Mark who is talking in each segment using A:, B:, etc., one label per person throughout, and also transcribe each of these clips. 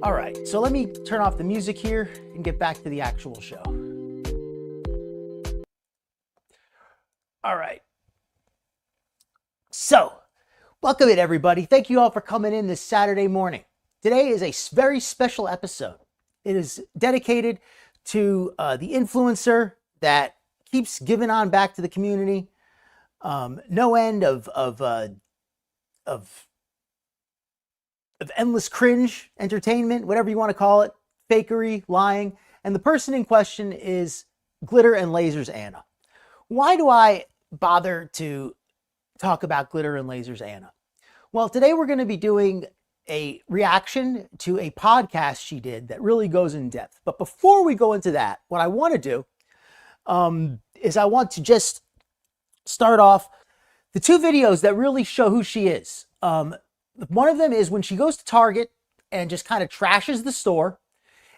A: All right, so let me turn off the music here and get back to the actual show. All right. So, welcome in everybody. Thank you all for coming in this Saturday morning. Today is a very special episode. It is dedicated to the influencer that keeps giving on back to the community. No end of endless cringe, entertainment, whatever you want to call it, fakery, lying. And the person in question is GlitterandLazers Anna. Why do I bother to talk about GlitterandLazers Anna? Well, today we're going to be doing a reaction to a podcast she did that really goes in depth. But before we go into that, what I want to do is I want to just start off the two videos that really show who she is. One of them is when she goes to Target and just kind of trashes the store.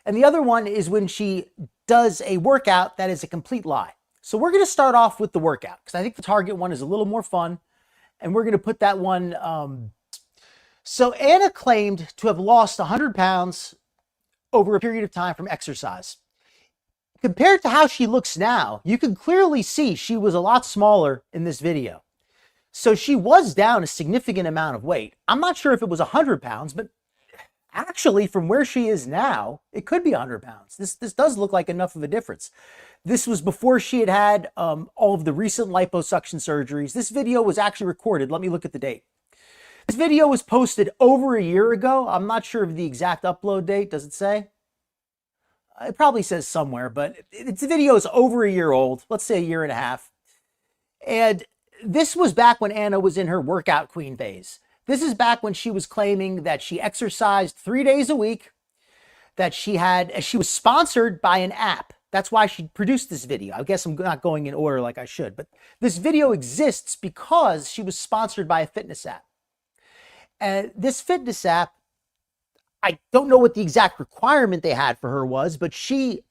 A: And the other one is when she does a workout that is a complete lie. So we're going to start off with the workout because I think the Target one is a little more fun. And we're going to put that one. So Anna claimed to have lost 100 pounds over a period of time from exercise. Compared to how she looks now, you can clearly see she was a lot smaller in this video. So she was down a significant amount of weight. I'm not sure if it was 100 pounds, but actually from where she is now, it could be 100 pounds. This does look like enough of a difference. This was before she had all of the recent liposuction surgeries. This video was actually recorded. Let me look at the date. This video was posted over a year ago. I'm not sure of the exact upload date. Does it say? It probably says somewhere, but the video is over a year old. Let's say a year and a half. And this was back when Anna was in her workout queen phase. This is back when she was claiming that she exercised 3 days a week, that she was sponsored by an app. That's why she produced this video. I guess I'm not going in order like I should, but this video exists because she was sponsored by a fitness app. And this fitness app, I don't know what the exact requirement they had for her was, but she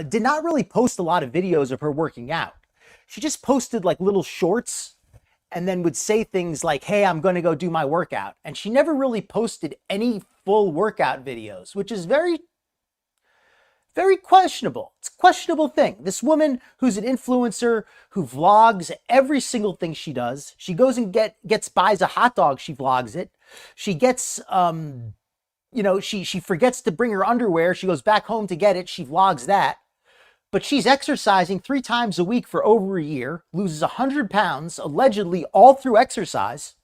A: did not really post a lot of videos of her working out. She just posted like little shorts and then would say things like, hey, I'm going to go do my workout. And she never really posted any full workout videos, which is very, very questionable. It's a questionable thing. This woman who's an influencer who vlogs every single thing she does. She goes and buys a hot dog. She vlogs it. She gets, she forgets to bring her underwear. She goes back home to get it. She vlogs that. But she's exercising 3 times a week for over a year, loses 100 pounds, allegedly all through exercise.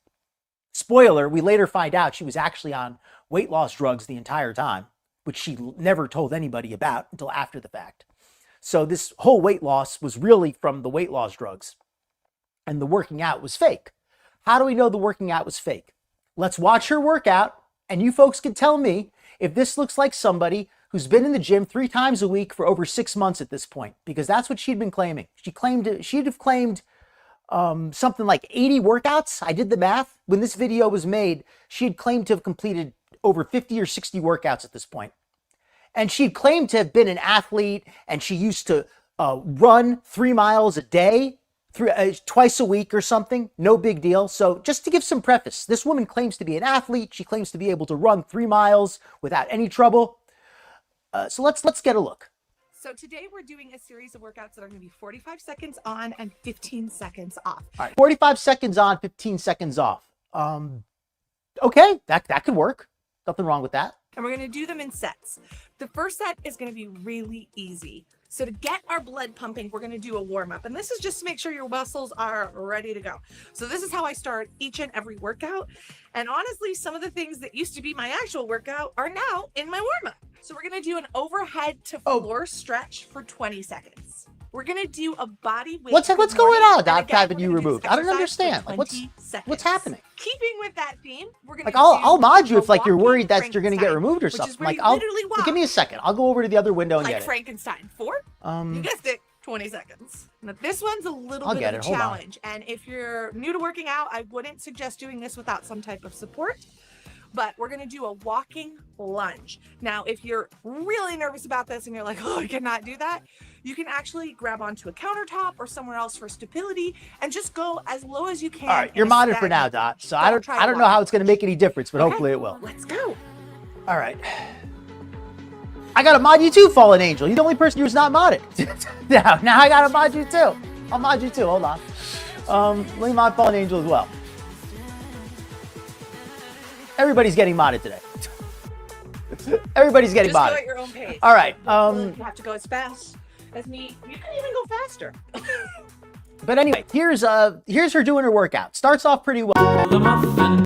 A: Spoiler, we later find out she was actually on weight loss drugs the entire time, which she never told anybody about until after the fact. So this whole weight loss was really from the weight loss drugs. And the working out was fake. How do we know the working out was fake? Let's watch her workout, and you folks can tell me if this looks like somebody who's been in the gym 3 times a week for over 6 months at this point, because that's what she'd been claiming. She'd have claimed something like 80 workouts. I did the math. When this video was made, she had claimed to have completed over 50 or 60 workouts at this point. And she'd claimed to have been an athlete, and she used to run 3 miles a day, twice a week or something. No big deal. So just to give some preface, this woman claims to be an athlete. She claims to be able to run 3 miles without any trouble. So let's get a look.
B: So today we're doing a series of workouts that are going to be 45 seconds on and 15 seconds off.
A: All right, 45 seconds on, 15 seconds off. Okay, that could work. Nothing wrong with that.
B: And we're going to do them in sets. The first set is going to be really easy. So to get our blood pumping, we're going to do a warm up. And this is just to make sure your muscles are ready to go. So this is how I start each and every workout. And honestly, some of the things that used to be my actual workout are now in my warm up. So we're going to do an overhead to floor stretch for 20 seconds. We're going to do a body weight.
A: What's going on? I've having you removed. I don't understand. Like, what's happening?
B: Keeping with that theme, we're going to
A: I'll mod you if like you're worried that you're going to get removed or something. Like give me a second. I'll go over to the other window and get it.
B: Frankenstein. 4. You guessed it. 20 seconds. Now this one's a little bit of a challenge. And if you're new to working out, I wouldn't suggest doing this without some type of support. But we're going to do a walking lunge. Now, if you're really nervous about this and you're like, oh, I cannot do that, you can actually grab onto a countertop or somewhere else for stability and just go as low as you can.
A: All right, you're modded for now, Dot. So I don't know how it's going to make any difference, but hopefully it will.
B: Let's go.
A: All right. I gotta mod you too, Fallen Angel. You're the only person who's not modded. now I gotta mod you too. I'll mod you too, hold on. Let me mod Fallen Angel as well. Everybody's getting modded today. Everybody's getting modded.
B: Just go at your own pace.
A: All right.
B: You have to go as fast as me. You can even go faster.
A: But anyway, here's her doing her workout. Starts off pretty well.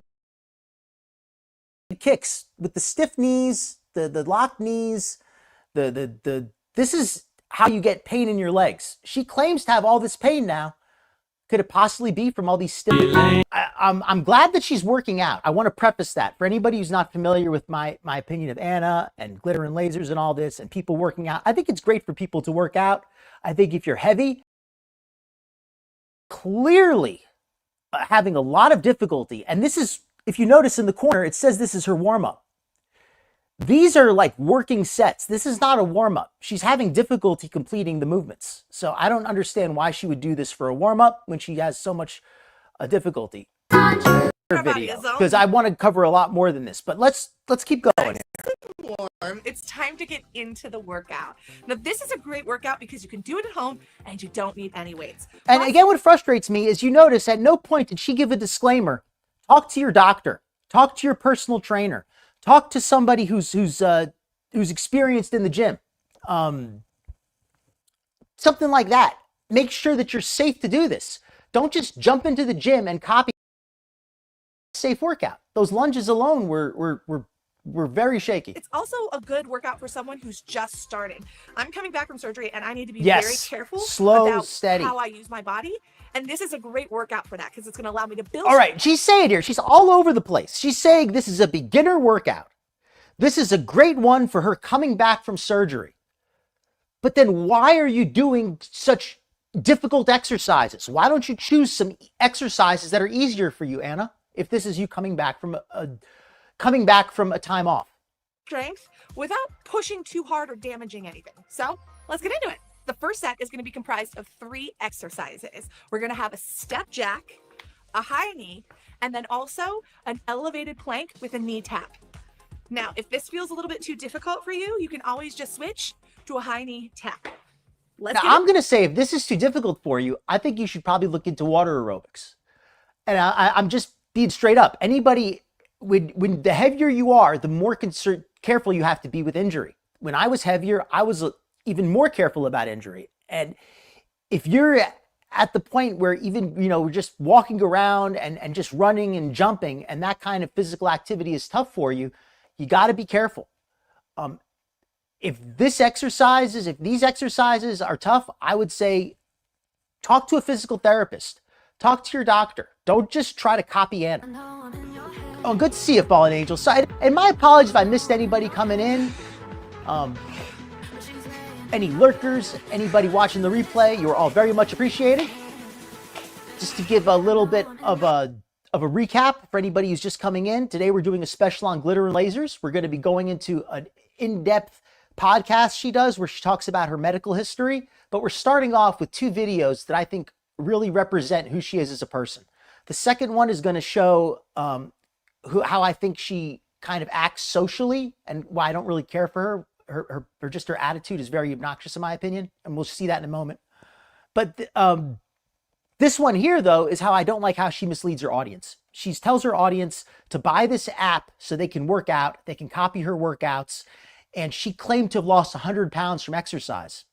A: Kicks with the stiff knees, the locked knees, this is how you get pain in your legs. She claims to have all this pain now. Could it possibly be from all these stiff? I'm glad that she's working out. I want to preface that for anybody who's not familiar with my opinion of Anna and glitter and lasers and all this and people working out. I think it's great for people to work out. I think if you're heavy, clearly having a lot of difficulty, and this is, if you notice in the corner, it says this is her warm-up. These are like working sets. This is not a warm-up. She's having difficulty completing the movements. So I don't understand why she would do this for a warm-up when she has so much difficulty. Video, because I want to cover a lot more than this, but let's keep going.
B: Warm. It's time to get into the workout. Now, this is a great workout because you can do it at home and you don't need any weights.
A: And again, what frustrates me is you notice at no point did she give a disclaimer. Talk to your doctor. Talk to your personal trainer. Talk to somebody who's experienced in the gym. Something like that. Make sure that you're safe to do this. Don't just jump into the gym and copy a safe workout. Those lunges alone were very shaky.
B: It's also a good workout for someone who's just starting. I'm coming back from surgery and I need to be
A: Yes.
B: very careful
A: Slow, steady.
B: how I use my body. And this is a great workout for that because it's going to allow me to build.
A: All right, she's saying here, she's all over the place. She's saying this is a beginner workout. This is a great one for her coming back from surgery. But then why are you doing such difficult exercises? Why don't you choose some exercises that are easier for you, Anna, if this is you coming back from a time off?
B: Strength without pushing too hard or damaging anything. So let's get into it. The first set is going to be comprised of 3 exercises. We're going to have a step jack, a high knee, and then also an elevated plank with a knee tap. Now, if this feels a little bit too difficult for you, you can always just switch to a high knee tap.
A: Now, I'm going to say if this is too difficult for you, I think you should probably look into water aerobics. And I'm just being straight up. Anybody, when the heavier you are, the more careful you have to be with injury. When I was heavier, I was even more careful about injury. And if you're at the point where even, we're just walking around and just running and jumping and that kind of physical activity is tough for you, you got to be careful. If these exercises are tough, I would say talk to a physical therapist. Talk to your doctor. Don't just try to copy Anna. Oh, good to see you, Fallen Angel. So, and my apologies if I missed anybody coming in. Any lurkers, anybody watching the replay, you're all very much appreciated. Just to give a little bit of a recap for anybody who's just coming in. Today we're doing a special on glitter and lasers. We're going to be going into an in-depth podcast she does where she talks about her medical history. But we're starting off with 2 videos that I think really represent who she is as a person. The second one is going to show how I think she kind of acts socially and why I don't really care for her. Her attitude is very obnoxious in my opinion, and we'll see that in a moment. But this one here, though, is how I don't like how she misleads her audience. She tells her audience to buy this app so they can work out, they can copy her workouts, and she claimed to have lost 100 pounds from exercise.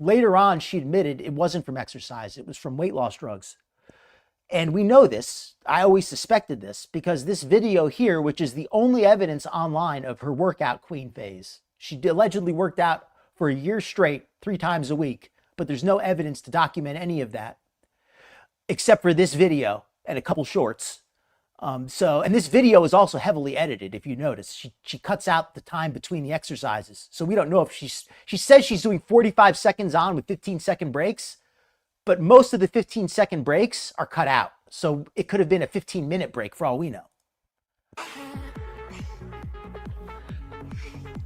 A: Later on, she admitted it wasn't from exercise, it was from weight loss drugs. And we know this, I always suspected this, because this video here, which is the only evidence online of her workout queen phase, she allegedly worked out for a year straight, 3 times a week, but there's no evidence to document any of that, except for this video and a couple shorts. And this video is also heavily edited, if you notice. She cuts out the time between the exercises. So we don't know if she says she's doing 45 seconds on with 15-second breaks, but most of the 15-second breaks are cut out. So it could have been a 15-minute break for all we know.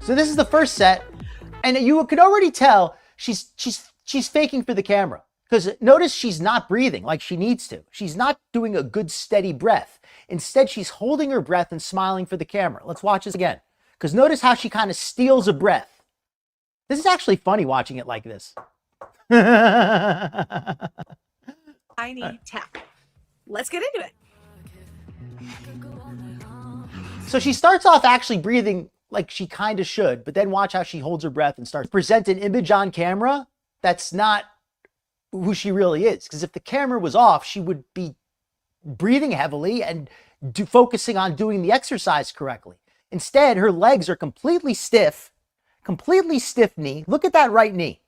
A: So this is the first set, and you could already tell she's faking for the camera, because notice she's not breathing like she needs to. She's not doing a good steady breath. Instead, she's holding her breath and smiling for the camera. Let's watch this again, because notice how she kind of steals a breath. This is actually funny watching it like this.
B: Tiny tap. Let's get into it.
A: So she starts off actually breathing like she kind of should, but then watch how she holds her breath and starts to present an image on camera that's not who she really is. Because if the camera was off, she would be breathing heavily and focusing on doing the exercise correctly. Instead, her legs are completely stiff knee. Look at that right knee.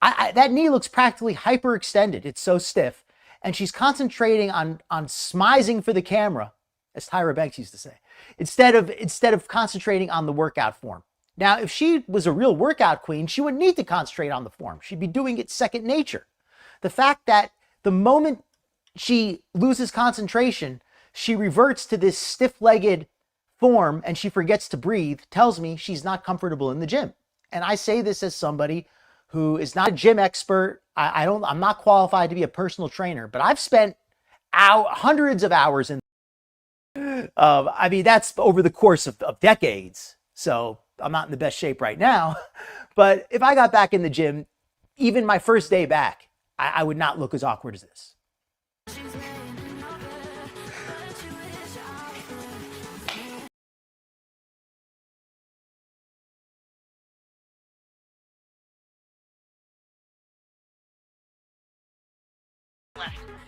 A: That knee looks practically hyperextended. It's so stiff. And she's concentrating on smizing for the camera, as Tyra Banks used to say, instead of concentrating on the workout form. Now, if she was a real workout queen, she wouldn't need to concentrate on the form. She'd be doing it second nature. The fact that the moment she loses concentration, she reverts to this stiff-legged form and she forgets to breathe tells me she's not comfortable in the gym. And I say this as somebody who is not a gym expert. I'm not qualified to be a personal trainer, but I've spent hundreds of hours in. I mean, that's over the course of decades. So I'm not in the best shape right now. But if I got back in the gym, even my first day back, I would not look as awkward as this.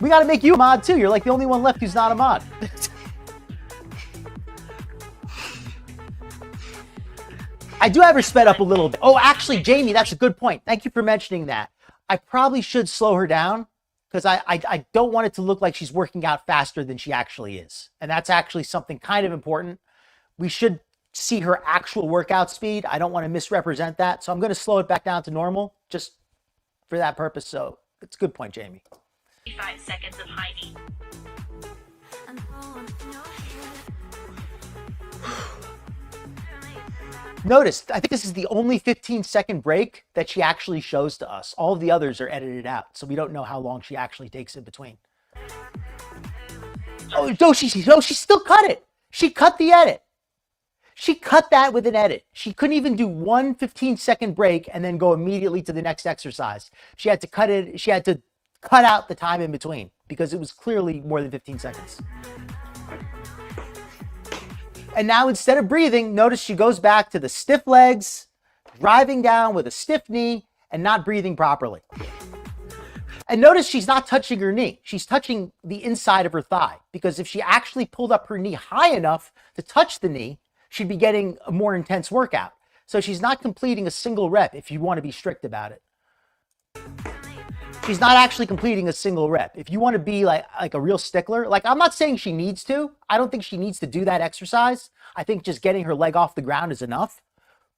A: We got to make you a mod too. You're like the only one left who's not a mod. I do have her sped up a little bit. Oh, actually, Jamie, that's a good point. Thank you for mentioning that. I probably should slow her down because I don't want it to look like she's working out faster than she actually is. And that's actually something kind of important. We should see her actual workout speed. I don't want to misrepresent that. So I'm going to slow it back down to normal just for that purpose. So it's a good point, Jamie.
C: 5 seconds of high knee.
A: Notice, I think this is the only 15-second break that she actually shows to us. All of the others are edited out, so we don't know how long she actually takes in between. Oh, no, she still cut it. She cut the edit. She cut that with an edit. She couldn't even do one 15-second break and then go immediately to the next exercise. She had to cut it. She had to cut out the time in between because it was clearly more than 15 seconds. And now instead of breathing, notice she goes back to the stiff legs, driving down with a stiff knee and not breathing properly. And notice she's not touching her knee. She's touching the inside of her thigh because if she actually pulled up her knee high enough to touch the knee, she'd be getting a more intense workout. So she's not completing a single rep if you want to be strict about it. She's not actually completing a single rep. If you want to be like a real stickler, like I'm not saying she needs to. I don't think she needs to do that exercise. I think just getting her leg off the ground is enough.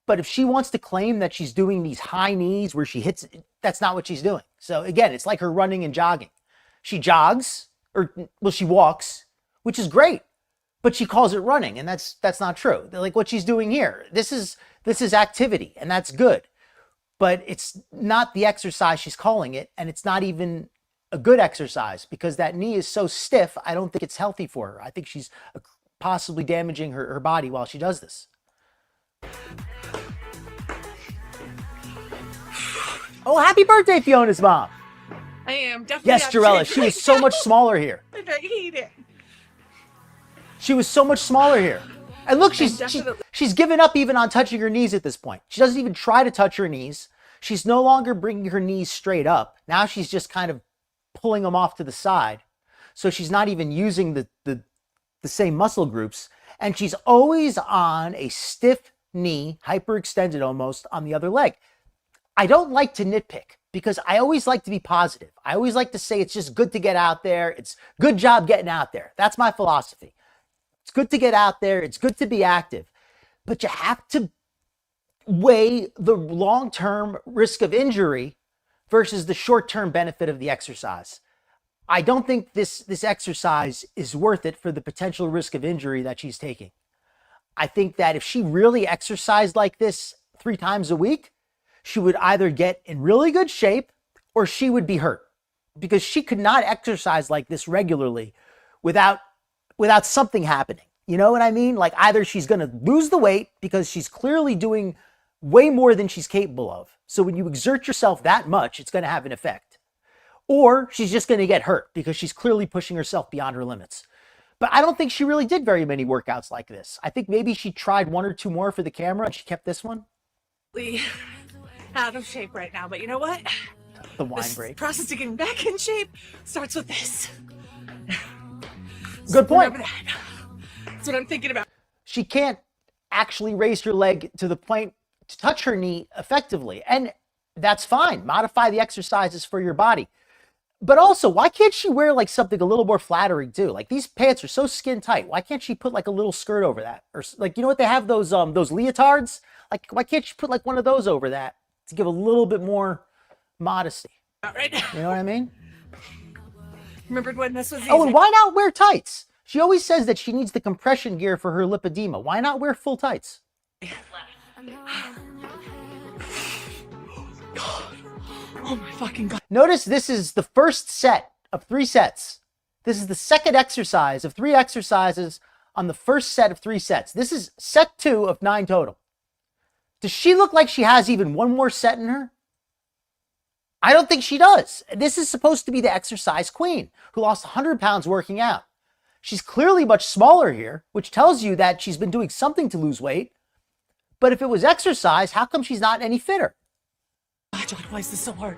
A: But if she wants to claim that she's doing these high knees where she hits, that's not what she's doing. So again, it's like her running and jogging. She jogs, she walks, which is great, but she calls it running, and that's not true. Like what she's doing here, this is activity, and that's good. But it's not the exercise she's calling it, and it's not even a good exercise because that knee is so stiff, I don't think it's healthy for her. I think she's possibly damaging her body while she does this. Oh, happy birthday, Fiona's mom.
B: I am definitely.
A: Yes, Jarella, she was so much smaller here.
B: I hate it.
A: She was so much smaller here. And look, she's given up even on touching her knees at this point. She doesn't even try to touch her knees. She's no longer bringing her knees straight up. Now she's just kind of pulling them off to the side. So she's not even using the same muscle groups. And she's always on a stiff knee, hyperextended almost, on the other leg. I don't like to nitpick because I always like to be positive. I always like to say it's just good to get out there. It's good job getting out there. That's my philosophy. It's good to get out there. It's good to be active, but you have to weigh the long-term risk of injury versus the short-term benefit of the exercise. I don't think this exercise is worth it for the potential risk of injury that she's taking. I think that if she really exercised like this 3 times a week, she would either get in really good shape or she would be hurt because she could not exercise like this regularly without something happening. You know what I mean? Like either she's going to lose the weight because she's clearly doing way more than she's capable of. So when you exert yourself that much, it's going to have an effect. Or she's just going to get hurt because she's clearly pushing herself beyond her limits. But I don't think she really did very many workouts like this. I think maybe she tried 1 or 2 more for the camera and she kept this one.
B: Out of shape right now, but you know what?
A: The wine
B: This
A: break.
B: process of getting back in shape starts with this.
A: Good point.
B: Remember that. That's what I'm thinking about.
A: She can't actually raise her leg to the point to touch her knee effectively. And that's fine. Modify the exercises for your body. But also, why can't she wear like something a little more flattering too? Like these pants are so skin tight. Why can't she put like a little skirt over that? Or like, you know what, they have those leotards? Like, why can't she put like one of those over that to give a little bit more modesty?
B: Not right now.
A: You know what I mean?
B: Remembered when this was easy.
A: Oh, and why not wear tights? She always says that she needs the compression gear for her lipedema. Why not wear full tights?
B: Oh my fucking God.
A: Notice this is the first set of 3 sets. This is the second exercise of 3 exercises on the first set of 3 sets. This is set 2 of 9 total. Does she look like she has even one more set in her? I don't think she does. This is supposed to be the exercise queen who lost 100 pounds working out. She's clearly much smaller here, which tells you that she's been doing something to lose weight. But if it was exercise, how come she's not any fitter?
B: God, John, why is this so hard?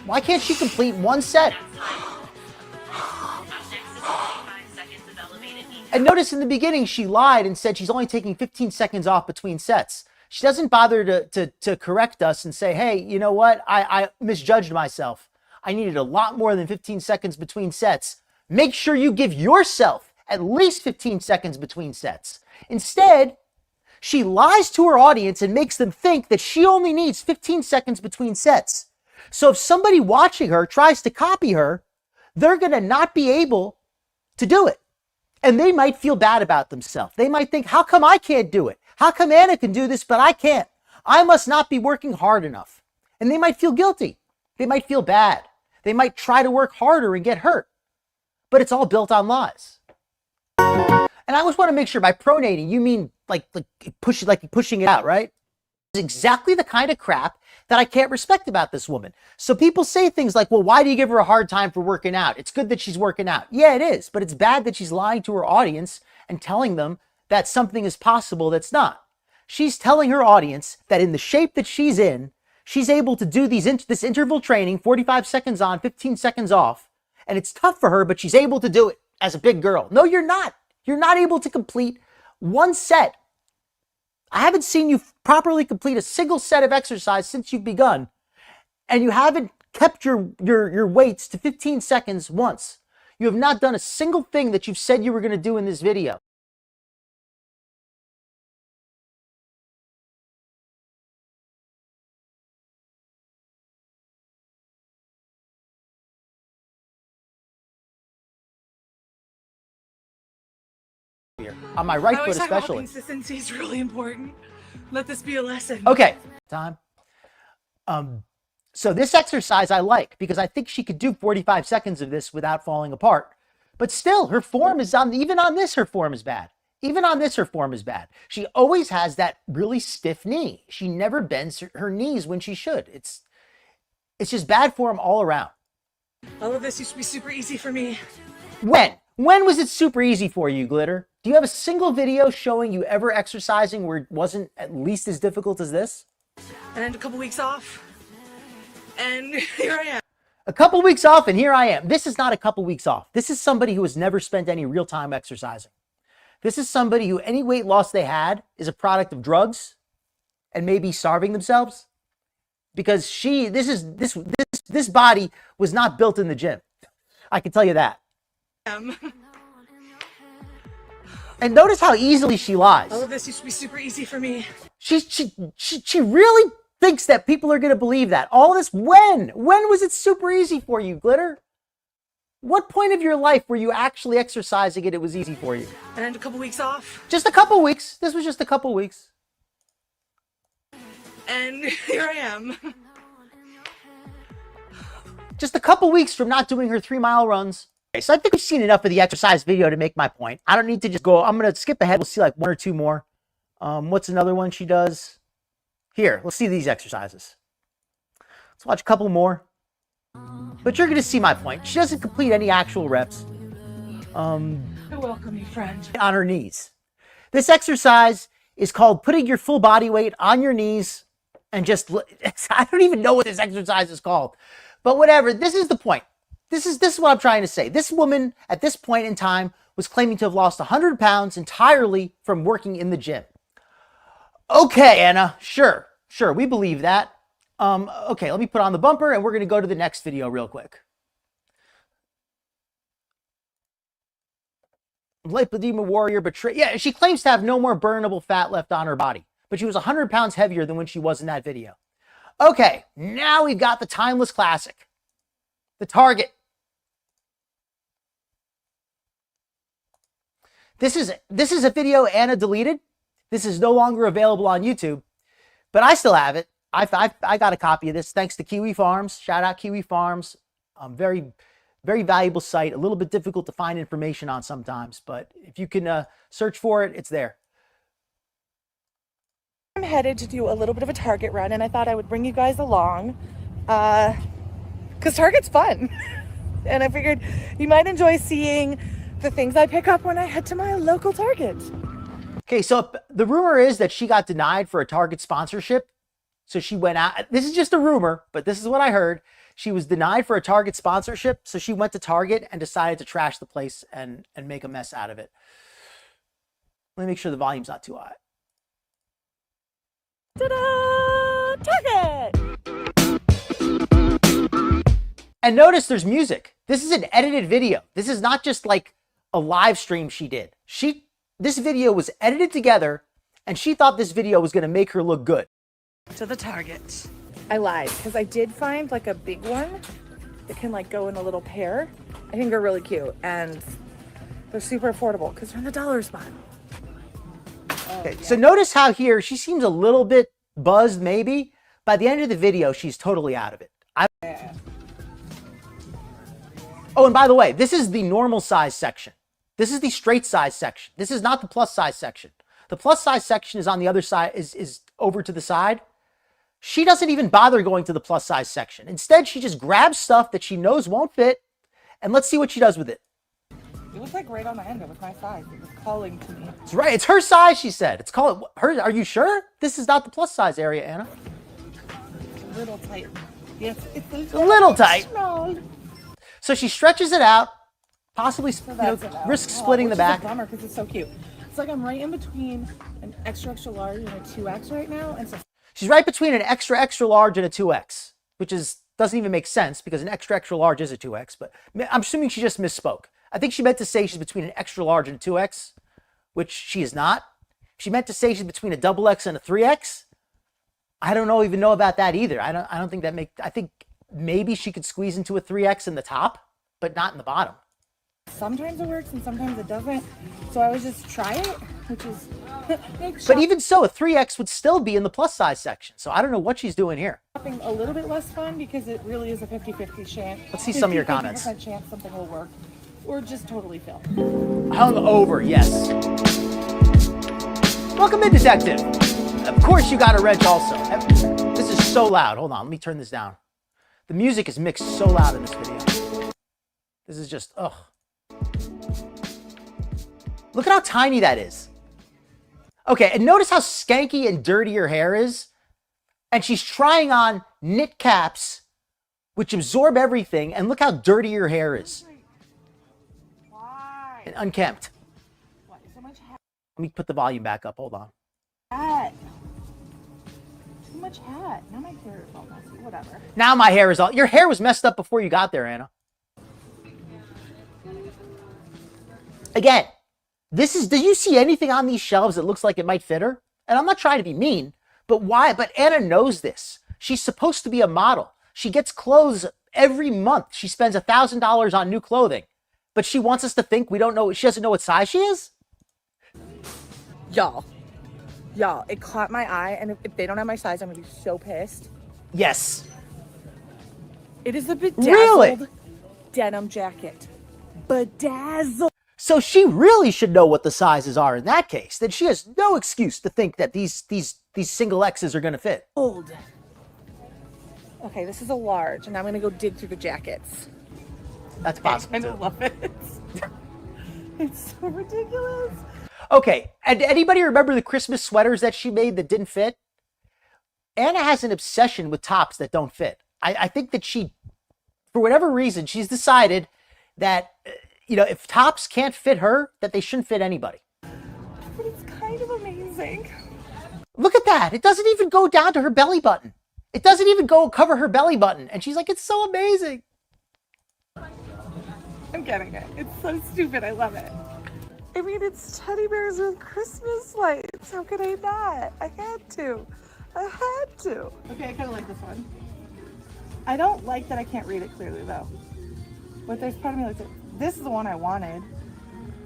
A: Why can't she complete 1 set? And notice in the beginning, she lied and said she's only taking 15 seconds off between sets. She doesn't bother to correct us and say, hey, you know what? I misjudged myself. I needed a lot more than 15 seconds between sets. Make sure you give yourself at least 15 seconds between sets. Instead, she lies to her audience and makes them think that she only needs 15 seconds between sets. So if somebody watching her tries to copy her, they're going to not be able to do it. And they might feel bad about themselves. They might think, how come I can't do it? How come Anna can do this, but I can't? I must not be working hard enough. And they might feel guilty. They might feel bad. They might try to work harder and get hurt. But it's all built on lies. And I always want to make sure by pronating, you mean like pushing it out, right? It's exactly the kind of crap that I can't respect about this woman. So people say things like, well, why do you give her a hard time for working out? It's good that she's working out. Yeah, it is. But it's bad that she's lying to her audience and telling them that something is possible that's not. She's telling her audience that in the shape that she's in, she's able to do this interval training, 45 seconds on, 15 seconds off. And it's tough for her, but she's able to do it as a big girl. No, you're not. You're not able to complete 1 set. I haven't seen you properly complete a single set of exercise since you've begun. And you haven't kept your weights to 15 seconds once. You have not done a single thing that you've said you were going to do in this video. On my right foot especially.
B: Consistency is really important. Let this be a lesson.
A: Okay, time. So this exercise I like because I think she could do 45 seconds of this without falling apart. But still, her form is even on this, her form is bad. Even on this, her form is bad. She always has that really stiff knee. She never bends her knees when she should. It's just bad form all around.
B: All of this used to be super easy for me.
A: When was it super easy for you, Glitter? Do you have a single video showing you ever exercising where it wasn't at least as difficult as this?
B: And a couple weeks off. And here I am.
A: A couple weeks off and here I am. This is not a couple weeks off. This is somebody who has never spent any real time exercising. This is somebody who any weight loss they had is a product of drugs and maybe starving themselves. Because this body was not built in the gym. I can tell you that. And notice how easily she lies.
B: All of this used to be super easy for me.
A: She really thinks that people are going to believe that. All this, when was it super easy for you, Glitter? What point of your life were you actually exercising it was easy for you?
B: And a couple weeks off.
A: Just a couple weeks. This was just a couple weeks.
B: And here I am.
A: Just a couple weeks from not doing her 3-mile runs. Okay, so I think we've seen enough of the exercise video to make my point. I don't need to just go. I'm going to skip ahead. We'll see like 1 or 2 more. What's another one she does? Here, let's see these exercises. Let's watch a couple more. But you're going to see my point. She doesn't complete any actual reps.
B: You're welcome, friend.
A: On her knees. This exercise is called putting your full body weight on your knees and just, I don't even know what this exercise is called, but whatever. This is the point. This is what I'm trying to say. This woman at this point in time was claiming to have lost 100 pounds entirely from working in the gym. Okay, Anna, sure, we believe that. Okay, let me put on the bumper and we're going to go to the next video real quick. Lipedema Warrior betrayed. Yeah, she claims to have no more burnable fat left on her body, but she was 100 pounds heavier than when she was in that video. Okay, now we've got the timeless classic, the target. This is a video Anna deleted. This is no longer available on YouTube, but I still have it. I got a copy of this thanks to Kiwi Farms. Shout out Kiwi Farms. Very valuable site. A little bit difficult to find information on sometimes, but if you can search for it, it's there.
D: I'm headed to do a little bit of a Target run, and I thought I would bring you guys along because Target's fun. And I figured you might enjoy seeing the things I pick up when I head to my local Target.
A: Okay, so the rumor is that she got denied for a Target sponsorship. So she went out. This is just a rumor, but this is what I heard. She was denied for a Target sponsorship. So she went to Target and decided to trash the place and make a mess out of it. Let me make sure the volume's not too high.
D: Ta-da! Target!
A: And notice there's music. This is an edited video. This is not just like a live stream she did. This video was edited together and she thought this video was going to make her look good.
D: To the Target. I lied because I did find like a big one that can like go in a little pair. I think they're really cute and they're super affordable because they're in the dollar spot.
A: Okay, so notice how here she seems a little bit buzzed maybe. By the end of the video, she's totally out of it. Oh, and by the way, this is the normal size section. This is the straight size section. This is not the plus size section. The plus size section is on the other side, is over to the side. She doesn't even bother going to the plus size section. Instead, she just grabs stuff that she knows won't fit, and let's see what she does with it.
D: It was like right on the end. It was my size. It was calling to me.
A: It's right. It's her size, she said. It's called her. Are you sure? This is not the plus size area, Anna.
D: It's a little tight. Yes,
A: it's a little tight.
D: Small.
A: So she stretches it out, possibly risks splitting the back.
D: It's a bummer because it's so cute. It's like I'm right in between an extra large and a 2X right now, and so
A: she's right between an extra large and a 2X, which doesn't even make sense because an extra large is a 2X. But I'm assuming she just misspoke. I think she meant to say she's between an extra large and a 2X, which she is not. She meant to say she's between a XX and a 3X. I don't even know about that either. I don't think that I think maybe she could squeeze into a 3X in the top, but not in the bottom.
D: Sometimes it works and sometimes it doesn't. So I would just try it, which is
A: but even so, a 3X would still be in the plus size section. So I don't know what she's doing here.
D: Something a little bit less fun because it really is a 50-50 chance.
A: Let's see some of your comments.
D: 50% chance something will work or just totally fail.
A: Hung over, yes. Welcome in, detective. Of course you got a wrench also. This is so loud. Hold on, let me turn this down. The music is mixed so loud in this video. This is just, ugh. Look at how tiny that is. Okay, and notice how skanky and dirty her hair is. And she's trying on knit caps, which absorb everything. And look how dirty her hair is.
D: Why?
A: And unkempt.
D: Why so much hat?
A: Let me put the volume back up. Hold on.
D: Too much hat. Now my hair is all messy. Whatever.
A: Now my hair is all... Your hair was messed up before you got there, Anna. Again, do you see anything on these shelves that looks like it might fit her? And I'm not trying to be mean, but why? But Anna knows this. She's supposed to be a model. She gets clothes every month. She spends $1,000 on new clothing, but she wants us to think we don't know. She doesn't know what size she is.
D: Y'all, it caught my eye, and if they don't have my size, I'm gonna be so pissed.
A: Yes.
D: It is a bedazzled
A: Really?
D: denim jacket. Bedazzled.
A: So she really should know what the sizes are in that case. Then she has no excuse to think that these single X's are going to fit.
D: Old. Okay, this is a large, and now I'm gonna go dig through the jackets.
A: That's possible.
D: I love it. It's so ridiculous.
A: Okay, and anybody remember the Christmas sweaters that she made that didn't fit? Anna has an obsession with tops that don't fit. I think that she, for whatever reason, she's decided that, if tops can't fit her, that they shouldn't fit anybody.
D: But it's kind of amazing.
A: Look at that. It doesn't even go down to her belly button. It doesn't even go cover her belly button. And she's like, it's so amazing.
D: I'm getting it. It's so stupid. I love it. I mean, it's teddy bears with Christmas lights. How could I not? I had to. Okay, I kind of like this one. I don't like that I can't read it clearly, though. But there's part of me like, this is the one I wanted.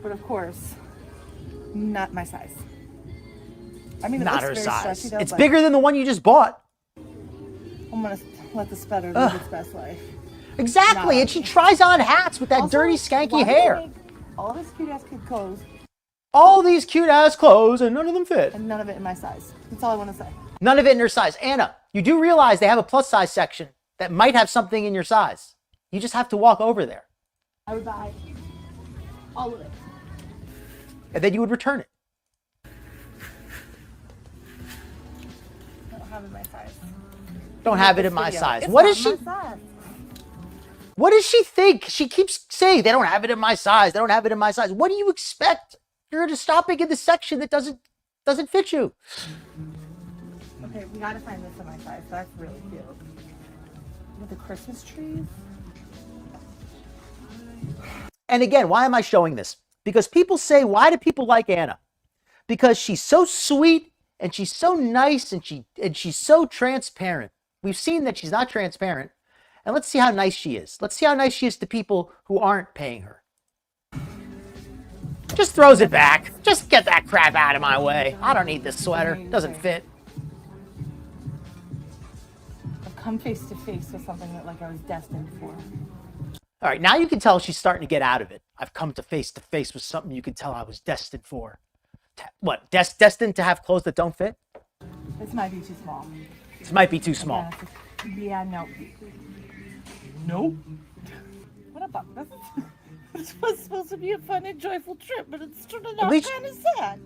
D: But of course, not my size. I mean,
A: Not her size.
D: Stretchy, though,
A: it's
D: but
A: bigger than the one you just bought.
D: I'm going to let the sweater live its best life.
A: Exactly.
D: Nah.
A: And she tries on hats with that
D: Also,
A: dirty,
D: why
A: skanky
D: do they
A: hair.
D: make all this cute ass kid clothes
A: All these cute ass clothes and none of them fit.
D: and none of it in my size. That's all I want to say.
A: None of it in her size. Anna, you do realize they have a plus size section that might have something in your size. You just have to walk over there.
D: I would buy all of it.
A: And then you would return it.
D: I don't have it in my size.
A: Don't have it in my
D: Video.
A: size.
D: It's
A: What
D: not
A: does she
D: my size.
A: What does she think? She keeps saying they don't have it in my size. They don't have it in my size. What do you expect? You're just stopping in the section that doesn't fit you.
D: Okay, we gotta find this in my size. That's really cute. With the Christmas trees.
A: And again, why am I showing this? Because people say, why do people like Anna? Because she's so sweet and she's so nice and she's so transparent. We've seen that she's not transparent. And let's see how nice she is. Let's see how nice she is to people who aren't paying her. Just throws it back. Just get that crap out of my way. I don't need this sweater. It doesn't fit.
D: I've come face to face with something that I was destined for.
A: All right, now you can tell she's starting to get out of it. I've come to face with something you can tell I was destined for. What? Destined to have clothes that don't fit?
D: This might be too small.
A: This might be too small.
D: Yeah, no. Nope. What about this? This was supposed to be a fun and joyful trip, but it's turning out kind of sad.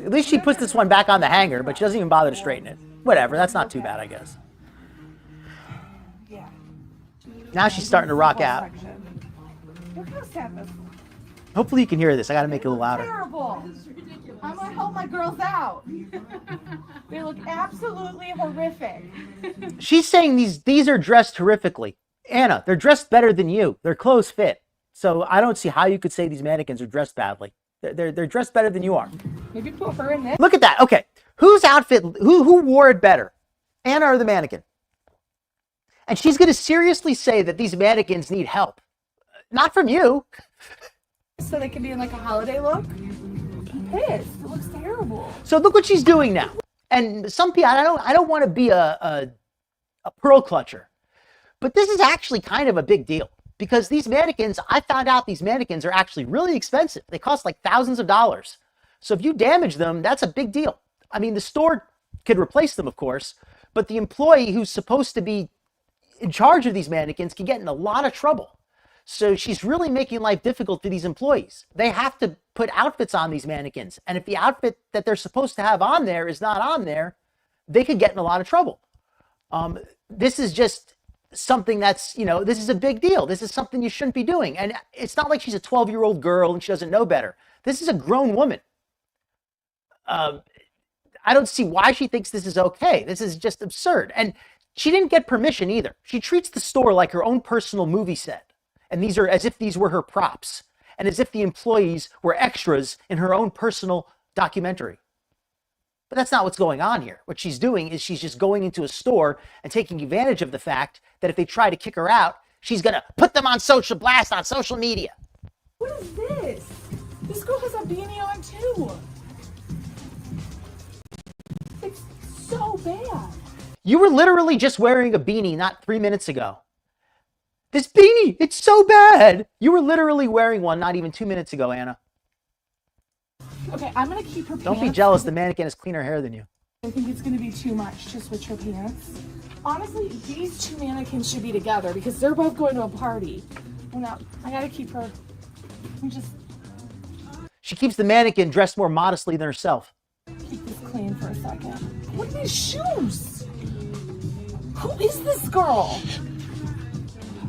A: At least she puts this one back on the hanger, but she doesn't even bother to straighten it. Whatever, that's not too bad, I guess.
D: Yeah.
A: Now she's starting to rock out.
D: Look how sad this is.
A: Hopefully you can hear this. I gotta make it a little louder.
D: Terrible. I'm gonna help my girls out. They look absolutely horrific.
A: She's saying these are dressed horrifically. Anna, they're dressed better than you. Their clothes fit. So I don't see how you could say these mannequins are dressed badly. They're dressed better than you are.
D: Maybe put her in this.
A: Look at that. Okay. Whose outfit, who wore it better? Anna or the mannequin? And she's going to seriously say that these mannequins need help. Not from you.
D: So they can be in a holiday look. Pissed. It looks terrible.
A: So look what she's doing now. And some people, I don't want to be a pearl clutcher, but this is actually kind of a big deal because these mannequins, I found out these mannequins are actually really expensive. They cost thousands of dollars. So if you damage them, that's a big deal. I mean, the store could replace them, of course, but the employee who's supposed to be in charge of these mannequins can get in a lot of trouble. So she's really making life difficult for these employees. They have to put outfits on these mannequins. And if the outfit that they're supposed to have on there is not on there, they could get in a lot of trouble. This is just something that's, this is a big deal. This is something you shouldn't be doing. And it's not like she's a 12-year-old girl and she doesn't know better. This is a grown woman. I don't see why she thinks this is okay. This is just absurd. And she didn't get permission either. She treats the store like her own personal movie set. And these are as if these were her props and as if the employees were extras in her own personal documentary. But that's not what's going on here. What she's doing is she's just going into a store and taking advantage of the fact that if they try to kick her out, she's going to put them on social blast on social media.
D: What is this? This girl has a beanie on too. It's so bad.
A: You were literally just wearing a beanie not 3 minutes ago. This beanie, it's so bad. You were literally wearing one not even 2 minutes ago, Anna.
D: Okay, I'm gonna keep her
A: Don't be
D: pants.
A: jealous. The mannequin has cleaner hair than you.
D: I think it's gonna be too much to switch her pants. Honestly, these two mannequins should be together because they're both going to a party. Well, no, I gotta keep her. We just
A: She keeps the mannequin dressed more modestly than herself.
D: keep this clean for a second. What are these shoes? Who is this girl?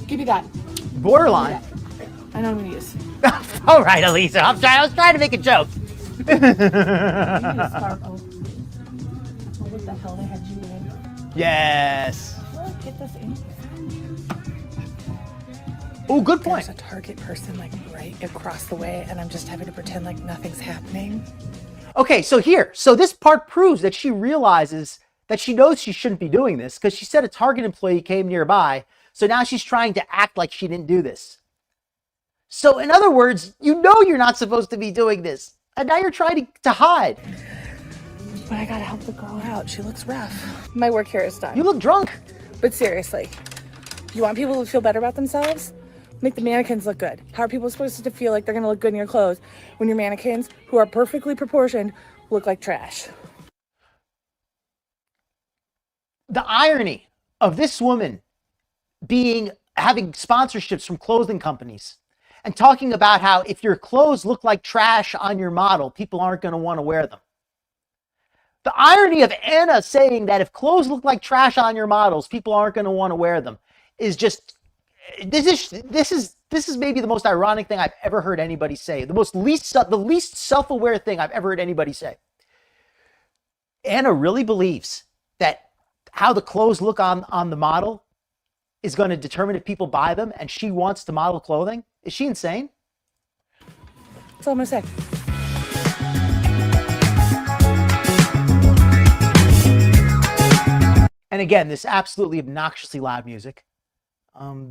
D: Give me that.
A: Borderline.
D: I know I'm gonna use.
A: All right, Elisa. I was trying to make a joke.
D: I need to start over. Oh, what the hell they had you in?
A: Yes.
D: Look, get this in.
A: Oh, good point.
D: There's a Target person like right across the way, and I'm just having to pretend like nothing's happening.
A: Okay, so this part proves that she realizes that she knows she shouldn't be doing this because she said a Target employee came nearby. So now she's trying to act like she didn't do this. So in other words, you know you're not supposed to be doing this. And now you're trying to hide.
D: But I gotta help the girl out. She looks rough. My work here is done.
A: You look drunk.
D: But seriously, you want people to feel better about themselves? Make the mannequins look good. How are people supposed to feel like they're gonna look good in your clothes when your mannequins, who are perfectly proportioned, look like trash?
A: The irony of this woman having sponsorships from clothing companies and talking about how if your clothes look like trash on your model, people aren't going to want to wear them. The irony of Anna saying that if clothes look like trash on your models, people aren't going to want to wear them is just, this is maybe the most ironic thing I've ever heard anybody say. The least self-aware thing I've ever heard anybody say. Anna really believes that how the clothes look on the model is going to determine if people buy them, and she wants to model clothing. Is she insane?
D: That's all I'm gonna say.
A: And again, this absolutely obnoxiously loud music. Now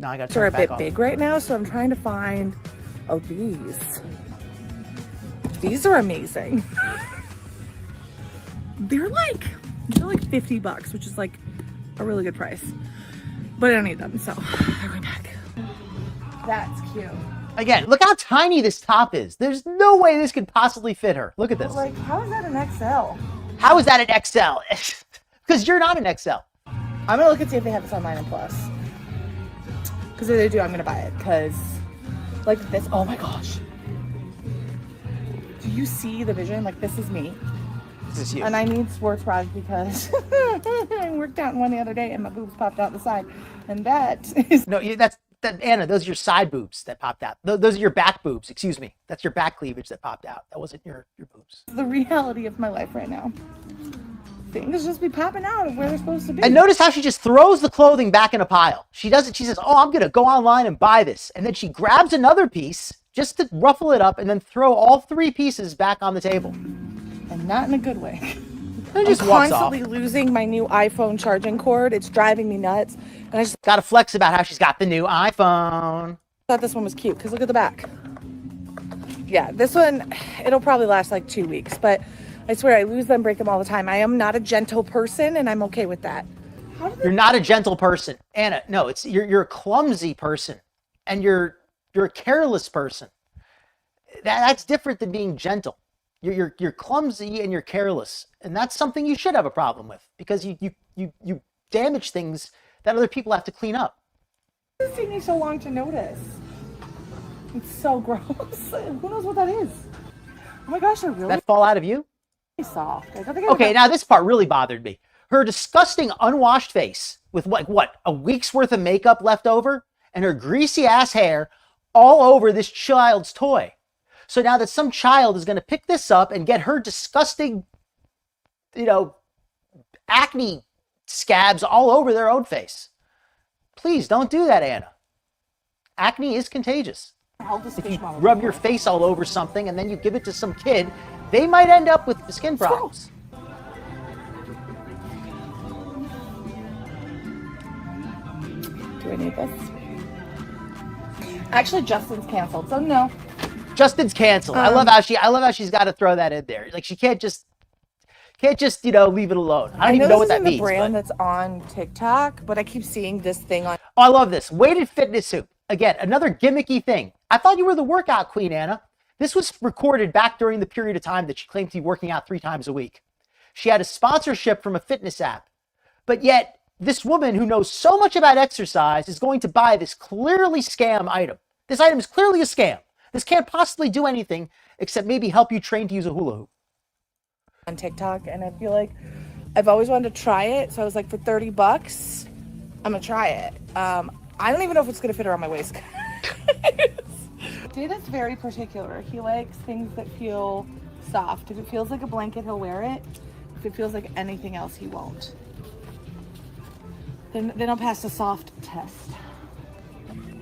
A: I got to turn
D: They're
A: it
D: a
A: back
D: bit
A: on.
D: big right now, so I'm trying to find. Oh, these. These are amazing. They're like $50, which is like a really good price. But I don't need them, so they're going back. That's cute.
A: Again, look how tiny this top is. There's no way this could possibly fit her. Look at this.
D: Like, how is that an XL?
A: How is that an XL? Because you're not an XL.
D: I'm gonna look and see if they have this online in Plus. Because if they do, I'm gonna buy it. Because, like this, oh my gosh. Do you see the vision? Like, this is me.
A: This is you.
D: And I need sports bras because I worked out in one the other day and my boobs popped out the side. And that is
A: No, Anna, those are your side boobs that popped out. Those are your back boobs, excuse me. That's your back cleavage that popped out. That wasn't your boobs.
D: the reality of my life right now. Things just be popping out of where they're supposed to be.
A: And notice how she just throws the clothing back in a pile. She does it. She says, oh, I'm going to go online and buy this. And then she grabs another piece just to ruffle it up and then throw all three pieces back on the table.
D: And not in a good way.
A: And just
D: I'm
A: walks off.
D: constantly losing my new iPhone charging cord. It's driving me nuts. And I just
A: Got to flex about how she's got the new iPhone.
D: thought this one was cute because look at the back. Yeah, this one, it'll probably last like 2 weeks, but I swear I lose them, break them all the time. I am not a gentle person and I'm okay with that.
A: You're not a gentle person, Anna. No, you're a clumsy person, and you're a careless person. That's different than being gentle. You're clumsy and you're careless, and that's something you should have a problem with because you damage things that other people have to clean up.
D: It's taking me so long to notice. It's so gross. Who knows what that is? Oh my gosh, they're really
A: That fall out of you?
D: soft. I don't think I
A: Okay,
D: would-
A: now this part really bothered me. Her disgusting unwashed face with what a week's worth of makeup left over and her greasy ass hair all over this child's toy. So now that some child is going to pick this up and get her disgusting, acne scabs all over their own face. Please don't do that, Anna. Acne is contagious.
D: Hold this
A: If
D: fish
A: you
D: model
A: rub your
D: before.
A: face all over something and then you give it to some kid, they might end up with skin problems.
D: Do I need this? Actually, Justin's canceled, so no.
A: Justin's canceled. I love how she's got to throw that in there. Like she can't just leave it alone. I don't even know what that means.
D: The brand
A: but-
D: that's on TikTok, but I keep seeing this thing on.
A: Oh, I love this weighted fitness suit. Again, another gimmicky thing. I thought you were the workout queen, Anna. This was recorded back during the period of time that she claimed to be working out 3 times a week. She had a sponsorship from a fitness app, but yet this woman who knows so much about exercise is going to buy this clearly scam item. This item is clearly a scam. This can't possibly do anything except maybe help you train to use a hula hoop.
D: On TikTok, and I feel like I've always wanted to try it, so I was like, for $30, I'm gonna try it. I don't even know if it's gonna fit around my waist. Data's very particular. He likes things that feel soft. If it feels like a blanket, he'll wear it. If it feels like anything else, he won't. Then I'll pass the soft test.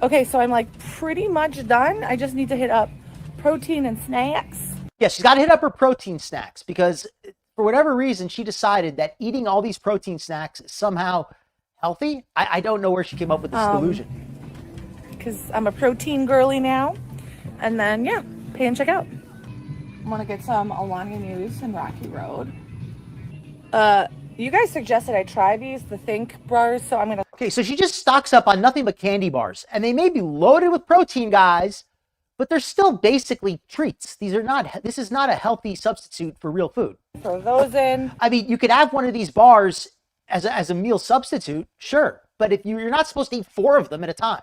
D: Okay, so I'm like pretty much done. I just need to hit up protein and snacks.
A: Yeah, she's got to hit up her protein snacks because for whatever reason, she decided that eating all these protein snacks is somehow healthy. I don't know where she came up with this delusion.
D: Because I'm a protein girly now. And then, yeah, pay and check out. I want to get some Alani News and Rocky Road. You guys suggested I try these, the Think bars, so I'm going to...
A: Okay, so she just stocks up on nothing but candy bars. And they may be loaded with protein, guys, but they're still basically treats. This is not a healthy substitute for real food.
D: Throw those in.
A: I mean, you could have one of these bars as a meal substitute, sure. But if you're not supposed to eat 4 of them at a time.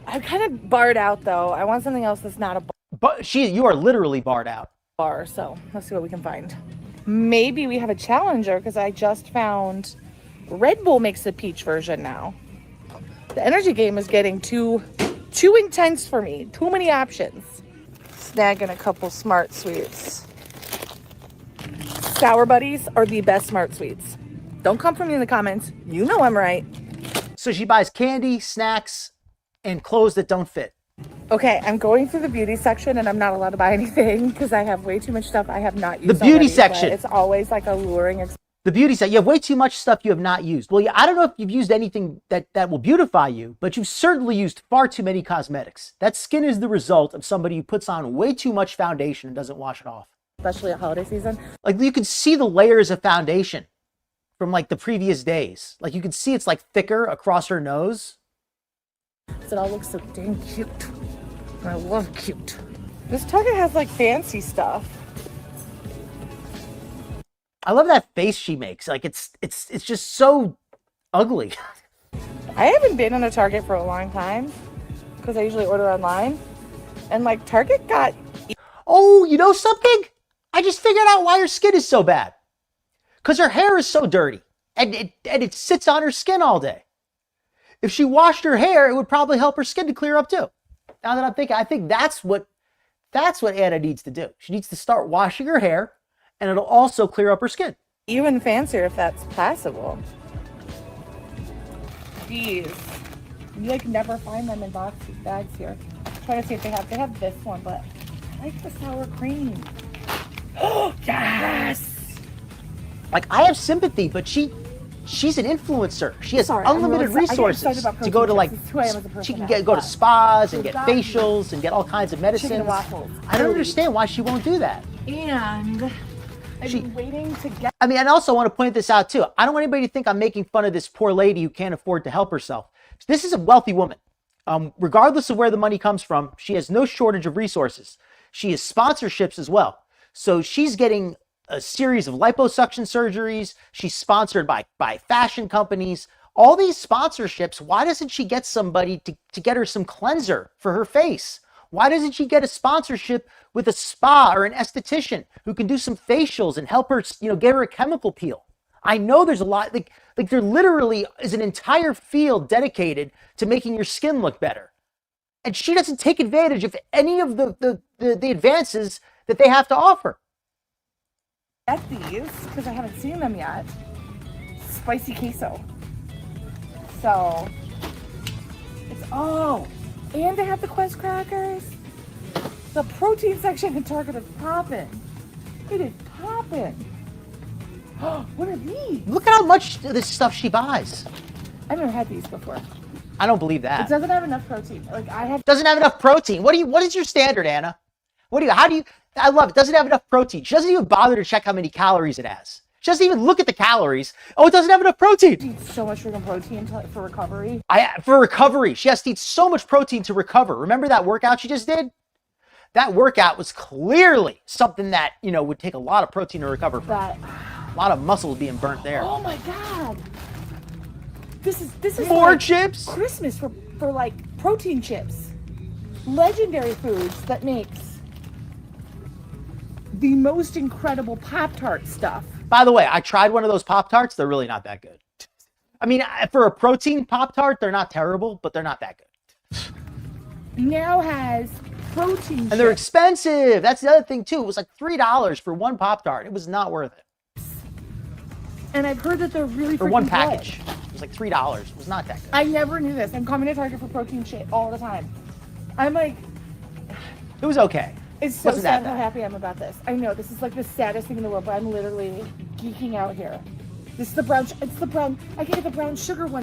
D: I'm kind of barred out, though. I want something else that's not a
A: But you are literally barred out.
D: bar, so let's see what we can find. Maybe we have a challenger, because I just found Red Bull makes the peach version now. The energy game is getting too intense for me. Too many options. Snagging a couple Smart Sweets. Sour Buddies are the best Smart Sweets. Don't come for me in the comments. You know I'm right.
A: So she buys candy, snacks, and clothes that don't fit.
D: Okay, I'm going through the beauty section and I'm not allowed to buy anything because I have way too much stuff I have not used.
A: The beauty
D: already,
A: section.
D: It's always like alluring.
A: The beauty section. You have way too much stuff you have not used. Well, I don't know if you've used anything that will beautify you, but you've certainly used far too many cosmetics. That skin is the result of somebody who puts on way too much foundation and doesn't wash it off.
D: Especially at holiday season.
A: Like you can see the layers of foundation from like the previous days. Like you can see it's like thicker across her nose.
D: It all looks so dang cute. I love cute. This Target has like fancy stuff.
A: I love that face she makes. Like it's just so ugly.
D: I haven't been in a Target for a long time because I usually order online. And like Target got...
A: Oh, you know something? I just figured out why her skin is so bad. Because her hair is so dirty and it sits on her skin all day. If she washed her hair, it would probably help her skin to clear up too. Now that I'm thinking, I think that's what Anna needs to do. She needs to start washing her hair and it'll also clear up her skin.
D: Even fancier if that's possible. These. You like never find them in bags here. Try to see if they have this one, but I like the sour cream. Oh, yes!
A: Like I have sympathy, but she's an influencer. She has unlimited resources to go to like, she can go to spas and get facials and get all kinds of medicines. I don't understand why she won't do that.
D: And I've been waiting to get...
A: I mean, and I also want to point this out too. I don't want anybody to think I'm making fun of this poor lady who can't afford to help herself. This is a wealthy woman. Regardless of where the money comes from, she has no shortage of resources. She has sponsorships as well. So she's getting a series of liposuction surgeries. She's sponsored by fashion companies. All these sponsorships, why doesn't she get somebody to get her some cleanser for her face? Why doesn't she get a sponsorship with a spa or an esthetician who can do some facials and help her, get her a chemical peel? I know there's a lot, like there literally is an entire field dedicated to making your skin look better. And she doesn't take advantage of any of the advances that they have to offer.
D: Get these because I haven't seen them yet. Spicy queso. So and they have the Quest crackers. The protein section in Target is popping. It is popping. What are these?
A: Look at how much of this stuff she buys.
D: I've never had these before.
A: I don't believe that.
D: It doesn't have enough protein.
A: Doesn't have enough protein. What is your standard, Anna? I love it. Doesn't have enough protein. She doesn't even bother to check how many calories it has. She doesn't even look at the calories. Oh, it doesn't have enough protein.
D: She eats so much freaking protein for recovery.
A: For recovery. She has to eat so much protein to recover. Remember that workout she just did? that workout was clearly something that, you know, would take a lot of protein to recover from.
D: That.
A: A lot of muscles being burnt there.
D: Oh my God. This is
A: More
D: like
A: chips?
D: Christmas for like protein chips. Legendary foods that makes the most incredible Pop-Tart stuff.
A: By the way, I tried one of those Pop-Tarts. They're really not that good. I mean, for a protein Pop-Tart, they're not terrible, but they're not that good.
D: Now has protein
A: And they're expensive. That's the other thing, too. It was like $3 for one Pop-Tart. It was not worth it.
D: And I've heard that they're really
A: For one
D: freaking
A: package.
D: good.
A: It was like $3. It was not that good.
D: I never knew this. I'm coming to Target for protein shit all the time. I'm like,
A: It was okay.
D: it's so
A: Wasn't that
D: sad how
A: bad.
D: happy I'm about this. I know this is like the saddest thing in the world, but I'm literally geeking out here. This is the brown. It's the brown. I can get the brown sugar one.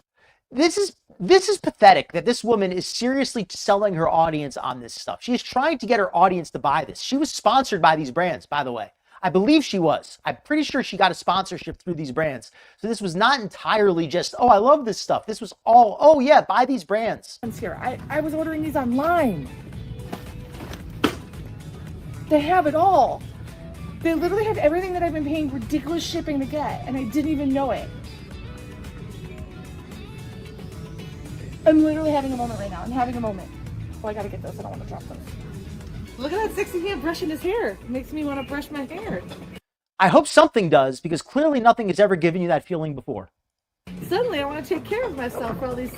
A: This is pathetic that this woman is seriously selling her audience on this stuff. She is trying to get her audience to buy this. She was sponsored by these brands, by the way. I believe she was. I'm pretty sure she got a sponsorship through these brands. So this was not entirely just, oh, I love this stuff. This was all, oh yeah, buy these brands.
D: Here, I was ordering these online. They have it all. They literally have everything that I've been paying ridiculous shipping to get, and I didn't even know it. I'm literally having a moment right now. I'm having a moment. Oh, I gotta get those. I don't want to drop them. Look at that sexy hand brushing his hair. It makes me want to brush my hair.
A: I hope something does, because clearly nothing has ever given you that feeling before.
D: Suddenly, I want to take care of myself for all these.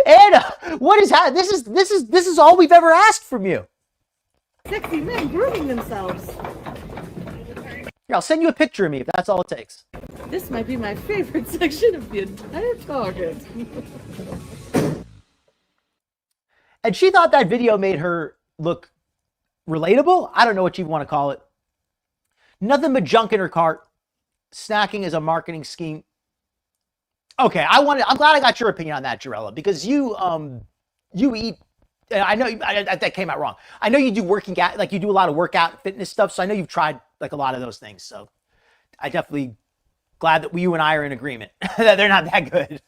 A: Anna, what is happening? This is all we've ever asked from you.
D: Sexy men grooming themselves.
A: Here, I'll send you a picture of me if that's all it takes.
D: This might be my favorite section of the entire Target.
A: And she thought that video made her look relatable. I don't know what you want to call it. Nothing but junk in her cart. Snacking is a marketing scheme. Okay, I'm glad I got your opinion on that, Jarella, because you eat. I know that came out wrong. I know you do working out, like you do a lot of workout fitness stuff. So I know you've tried like a lot of those things. So I definitely glad that you and I are in agreement that they're not that good.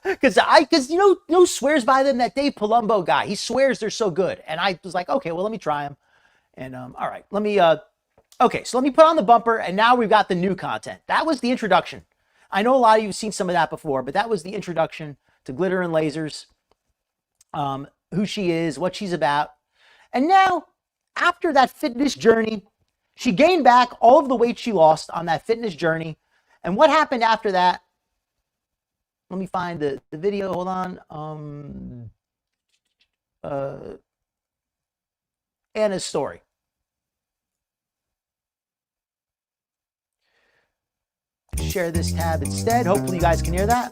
A: Because you know swears by them, that Dave Palumbo guy. He swears they're so good, and I was like, okay, well let me try them. And all right, let me. Okay, so let me put on the bumper, and now we've got the new content. That was the introduction. I know a lot of you have seen some of that before, but that was the introduction to Glitter and Lasers. Who she is, what she's about. And now, after that fitness journey, she gained back all of the weight she lost on that fitness journey. And what happened after that? Let me find the video. Hold on. Anna's story. Share this tab instead. Hopefully you guys can hear that.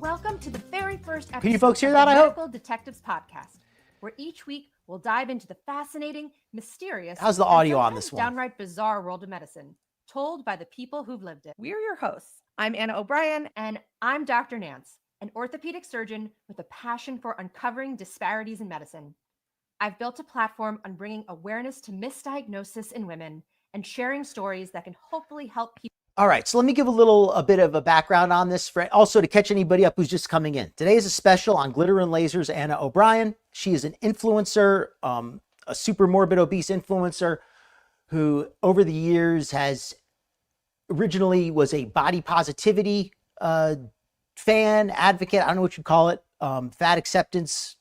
E: Welcome to the very first episode
A: Can you folks hear
E: of
A: that,
E: the
A: I hope?
E: Medical Detectives Podcast, where each week we'll dive into the fascinating, mysterious,
A: How's the
E: and
A: audio on
E: sometimes
A: this one?
E: downright bizarre world of medicine, told by the people who've lived it.
D: We're your hosts. I'm Anna O'Brien.
E: And I'm Dr. Nance, an orthopedic surgeon with a passion for uncovering disparities in medicine. I've built a platform on bringing awareness to misdiagnosis in women and sharing stories that can hopefully help people.
A: All right, so let me give a bit of a background on this, also to catch anybody up who's just coming in. Today is a special on Glitter and Lasers, Anna O'Brien. She is an influencer, a super morbid obese influencer who over the years has originally was a body positivity fan, advocate, I don't know what you'd call it, fat acceptance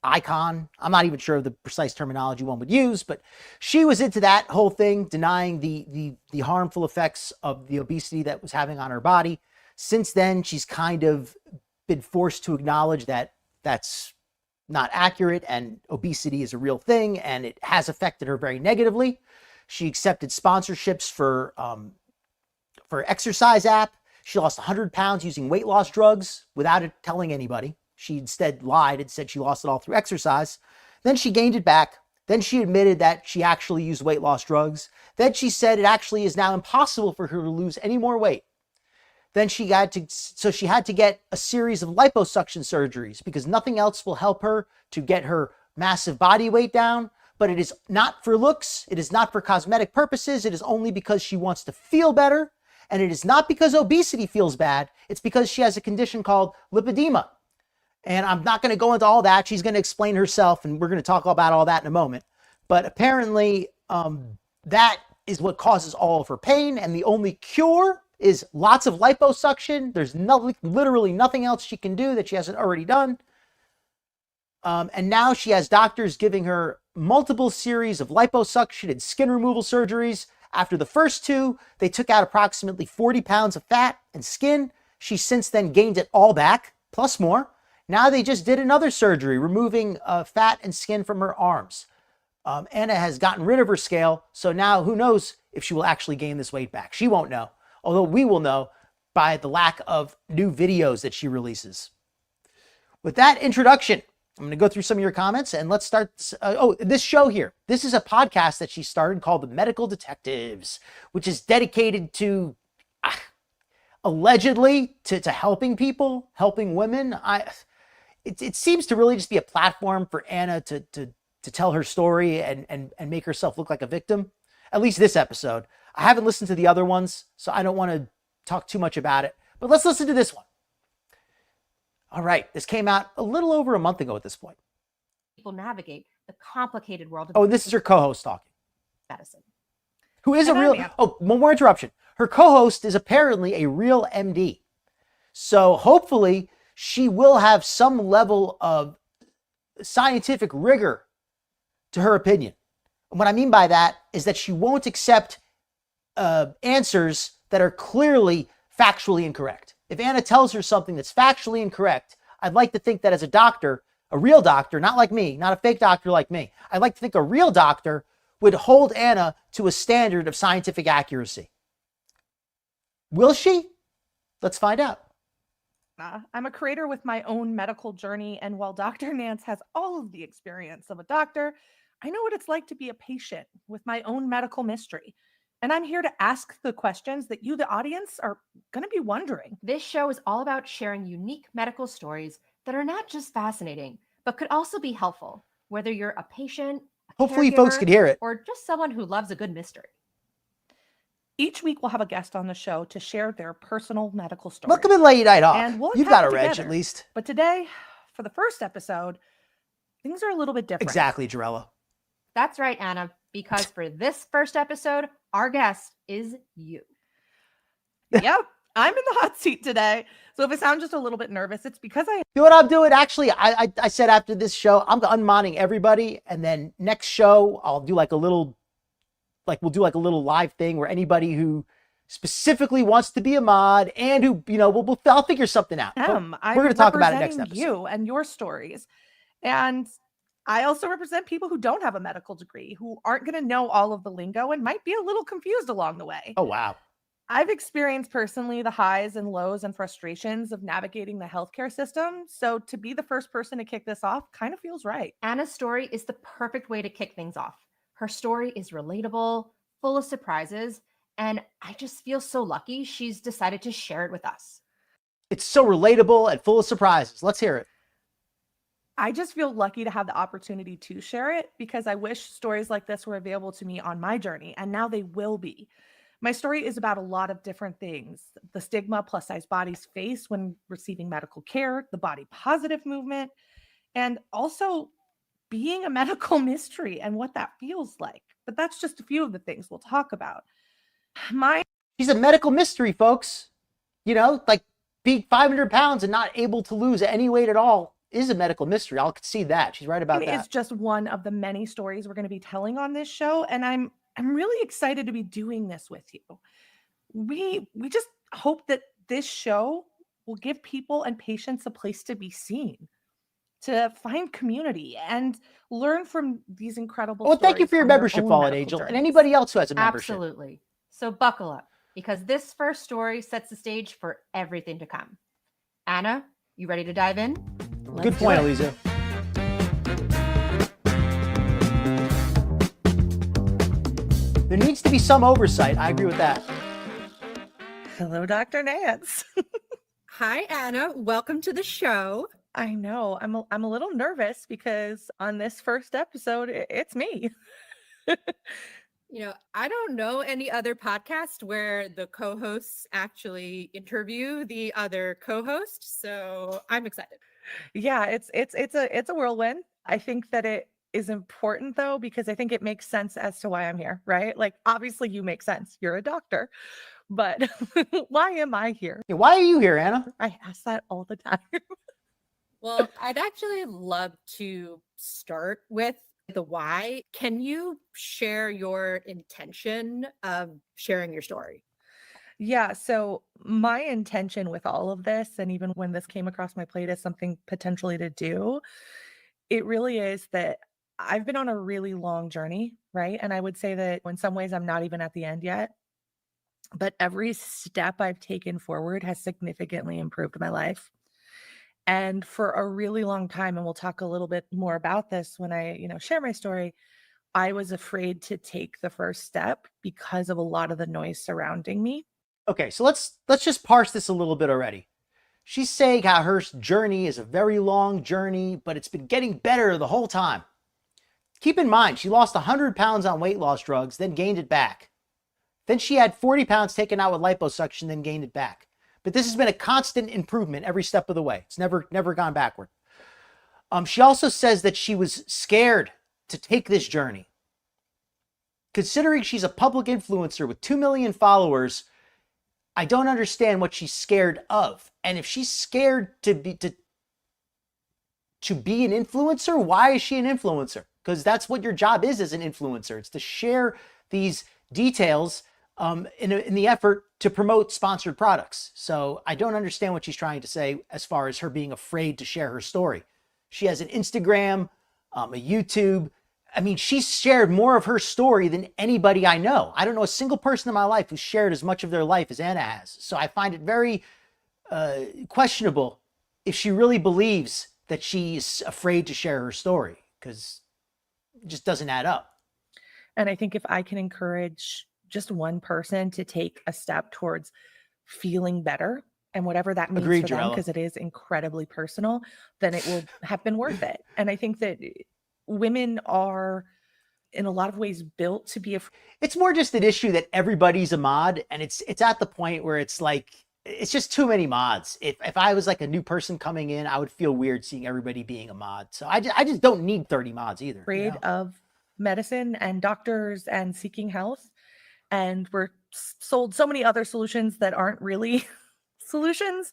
A: icon. I'm not even sure of the precise terminology one would use, but she was into that whole thing, denying the harmful effects of the obesity that was having on her body. Since then, she's kind of been forced to acknowledge that that's not accurate and obesity is a real thing and it has affected her very negatively. She accepted sponsorships for exercise app. She lost 100 pounds using weight loss drugs without it telling anybody. She instead lied and said she lost it all through exercise. Then she gained it back. Then she admitted that she actually used weight loss drugs. Then she said it actually is now impossible for her to lose any more weight. Then she had to get a series of liposuction surgeries because nothing else will help her to get her massive body weight down. But it is not for looks. It is not for cosmetic purposes. It is only because she wants to feel better. And it is not because obesity feels bad. It's because she has a condition called lipedema. And I'm not going to go into all that. She's going to explain herself, and we're going to talk about all that in a moment. But apparently, that is what causes all of her pain, and the only cure is lots of liposuction. There's literally nothing else she can do that she hasn't already done. And now she has doctors giving her multiple series of liposuction and skin removal surgeries. After the first two, they took out approximately 40 pounds of fat and skin. She's since then gained it all back, plus more. Now they just did another surgery, removing fat and skin from her arms. Anna has gotten rid of her scale, so now who knows if she will actually gain this weight back. She won't know, although we will know by the lack of new videos that she releases. With that introduction, I'm going to go through some of your comments, and let's start. This show here. This is a podcast that she started called The Medical Detectives, which is dedicated to, allegedly, to helping people, helping women. It seems to really just be a platform for Anna to tell her story and make herself look like a victim. At least this episode. I haven't listened to the other ones, so I don't want to talk too much about it. But let's listen to this one. All right, this came out a little over a month ago at this point.
E: People navigate the complicated world of
A: Oh, and this is her co-host talking.
E: medicine.
A: Who is a real... Oh, one more interruption. Her co-host is apparently a real MD. So hopefully she will have some level of scientific rigor to her opinion. And what I mean by that is that she won't accept answers that are clearly factually incorrect. If Anna tells her something that's factually incorrect, I'd like to think that as a doctor, a real doctor, not like me, not a fake doctor like me, I'd like to think a real doctor would hold Anna to a standard of scientific accuracy. Will she? Let's find out.
D: I'm a creator with my own medical journey, and while Dr. Nance has all of the experience of a doctor, I know what it's like to be a patient with my own medical mystery. And I'm here to ask the questions that you, the audience, are going to be wondering.
E: This show is all about sharing unique medical stories that are not just fascinating, but could also be helpful, whether you're a patient, a
A: Hopefully folks
E: caregiver,
A: could hear it.
E: or just someone who loves a good mystery.
D: Each week, we'll have a guest on the show to share their personal medical story.
A: Welcome in Late Night Off.
D: And we'll
A: You've
D: attack
A: got a
D: it
A: reg
D: together.
A: at least.
D: But today, for the first episode, things are a little bit different.
A: Exactly, Jarella.
E: That's right, Anna, because for this first episode, our guest is you.
D: Yep, I'm in the hot seat today. So if I sound just a little bit nervous, it's because I
A: You know what I'm doing? Actually, I said after this show, I'm unmodding everybody. And then next show, I'll do like a little, we'll do like a little live thing where anybody who specifically wants to be a mod and who, I'll figure something out.
D: am.
A: We're going to talk about it next
D: representing
A: episode.
D: you and your stories. And I also represent people who don't have a medical degree, who aren't going to know all of the lingo and might be a little confused along the way.
A: Oh, wow.
D: I've experienced personally the highs and lows and frustrations of navigating the healthcare system. So to be the first person to kick this off kind of feels right.
E: Anna's story is the perfect way to kick things off. Her story is relatable, full of surprises, and I just feel so lucky she's decided to share it with us.
A: It's so relatable and full of surprises. Let's hear it.
D: I just feel lucky to have the opportunity to share it because I wish stories like this were available to me on my journey, and now they will be. My story is about a lot of different things: the stigma plus size bodies face when receiving medical care, the body positive movement, and also being a medical mystery and what that feels like. But that's just a few of the things we'll talk about.
A: She's a medical mystery, folks. Like being 500 pounds and not able to lose any weight at all is a medical mystery. I'll concede that. She's right about that.
D: It's just one of the many stories we're going to be telling on this show, and I'm really excited to be doing this with you. We just hope that this show will give people and patients a place to be seen, to find community, and learn from these incredible
A: Well, thank you
D: stories
A: for your
D: on their
A: membership,
D: own
A: Fallen
D: medical
A: Angel, and
D: journeys.
A: anybody else who has a membership.
E: Absolutely. So buckle up, because this first story sets the stage for everything to come. Anna, you ready to dive in?
A: Good point, Eliza. There needs to be some oversight. I agree with that.
D: Hello, Dr. Nance.
F: Hi, Anna. Welcome to the show.
D: I know I'm a little nervous because on this first episode, it's me.
F: I don't know any other podcast where the co-hosts actually interview the other co-host, so I'm excited.
D: Yeah, it's a whirlwind. I think that it is important though, because I think it makes sense as to why I'm here, right? Like obviously you make sense. You're a doctor, but why am I here?
A: Yeah, why are you here, Anna?
D: I ask that all the time.
F: Well, I'd actually love to start with the why. Can you share your intention of sharing your story?
D: Yeah, so my intention with all of this, and even when this came across my plate as something potentially to do, it really is that I've been on a really long journey, right? And I would say that in some ways I'm not even at the end yet, but every step I've taken forward has significantly improved my life. And for a really long time, and we'll talk a little bit more about this when I, share my story, I was afraid to take the first step because of a lot of the noise surrounding me.
A: Okay, so let's just parse this a little bit already. She's saying how her journey is a very long journey, but it's been getting better the whole time. Keep in mind, she lost 100 pounds on weight loss drugs, then gained it back. Then she had 40 pounds taken out with liposuction, then gained it back. But this has been a constant improvement every step of the way. It's never gone backward. She also says that she was scared to take this journey. Considering she's a public influencer with 2 million followers, I don't understand what she's scared of. And if she's scared to be an influencer, why is she an influencer? Because that's what your job is as an influencer. It's to share these details in the effort to promote sponsored products. So I don't understand what she's trying to say as far as her being afraid to share her story. She has an Instagram, a YouTube. I mean, she's shared more of her story than anybody I know. I don't know a single person in my life who's shared as much of their life as Anna has. So I find it very questionable if she really believes that she's afraid to share her story, because it just doesn't add up.
D: And I think if I can encourage just one person to take a step towards feeling better, and whatever that means
A: Agreed,
D: for them,
A: Jarella.
D: because it is incredibly personal, then it will have been worth it. And I think that women are in a lot of ways built to be
A: It's more just an issue that everybody's a mod, and it's at the point where it's like, it's just too many mods. If I was like a new person coming in, I would feel weird seeing everybody being a mod. So I just don't need 30 mods either.
D: afraid of medicine and doctors and seeking health. And we're sold so many other solutions that aren't really solutions,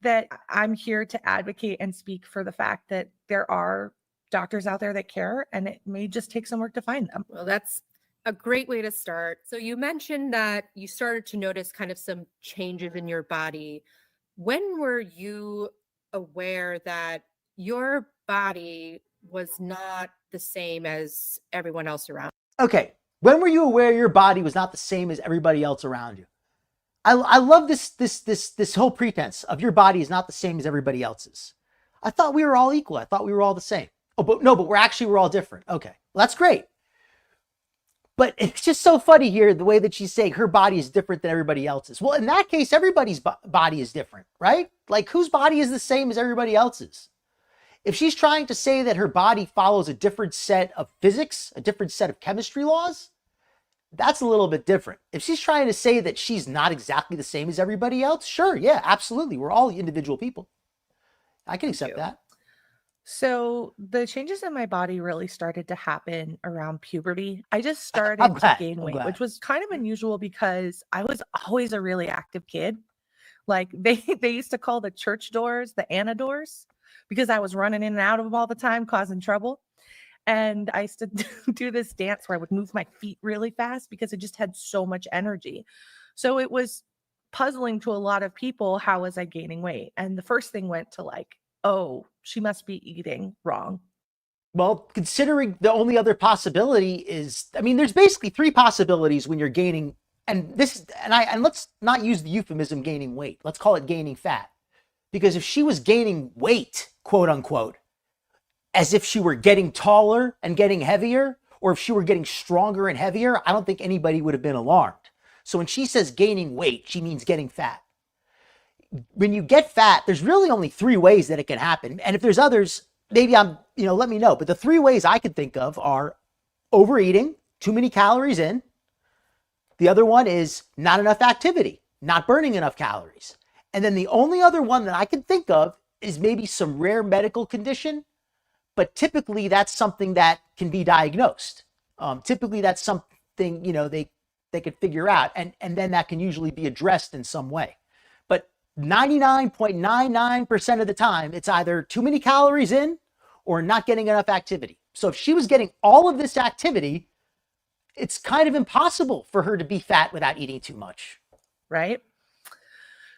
D: that I'm here to advocate and speak for the fact that there are doctors out there that care, and it may just take some work to find them.
F: Well, that's a great way to start. So you mentioned that you started to notice kind of some changes in your body. When were you aware that your body was not the same as everyone else around?
A: Okay. When were you aware your body was not the same as everybody else around you? I love this whole pretense of your body is not the same as everybody else's. I thought we were all equal. I thought we were all the same. Oh, but we're all different. Okay. Well, that's great. But it's just so funny here, the way that she's saying her body is different than everybody else's. Well, in that case, everybody's body is different, right? Like, whose body is the same as everybody else's? If she's trying to say that her body follows a different set of physics, a different set of chemistry laws, that's a little bit different. If she's trying to say that she's not exactly the same as everybody else, sure, yeah, absolutely. We're all individual people. I can accept that.
D: So the changes in my body really started to happen around puberty. I just started
A: I'm glad.
D: to gain
A: I'm
D: weight,
A: glad.
D: which was kind of unusual because I was always a really active kid. Like they used to call the church doors the Anna doors, because I was running in and out of them all the time, causing trouble. And I used to do this dance where I would move my feet really fast because it just had so much energy. So it was puzzling to a lot of people, how was I gaining weight? And the first thing went to like, oh, she must be eating wrong.
A: Well, considering the only other possibility is, I mean, there's basically three possibilities when you're gaining, and let's not use the euphemism gaining weight. Let's call it gaining fat. Because if she was gaining weight, quote unquote, as if she were getting taller and getting heavier, or if she were getting stronger and heavier, I don't think anybody would have been alarmed. So when she says gaining weight, she means getting fat. When you get fat, there's really only three ways that it can happen. And if there's others, maybe let me know. But the three ways I could think of are overeating, too many calories in. The other one is not enough activity, not burning enough calories. And then the only other one that I can think of is maybe some rare medical condition, but typically that's something that can be diagnosed. Typically that's something, you know, they could figure out, and then that can usually be addressed in some way. But 99.99% of the time, it's either too many calories in or not getting enough activity. So if she was getting all of this activity, it's kind of impossible for her to be fat without eating too much.
D: Right.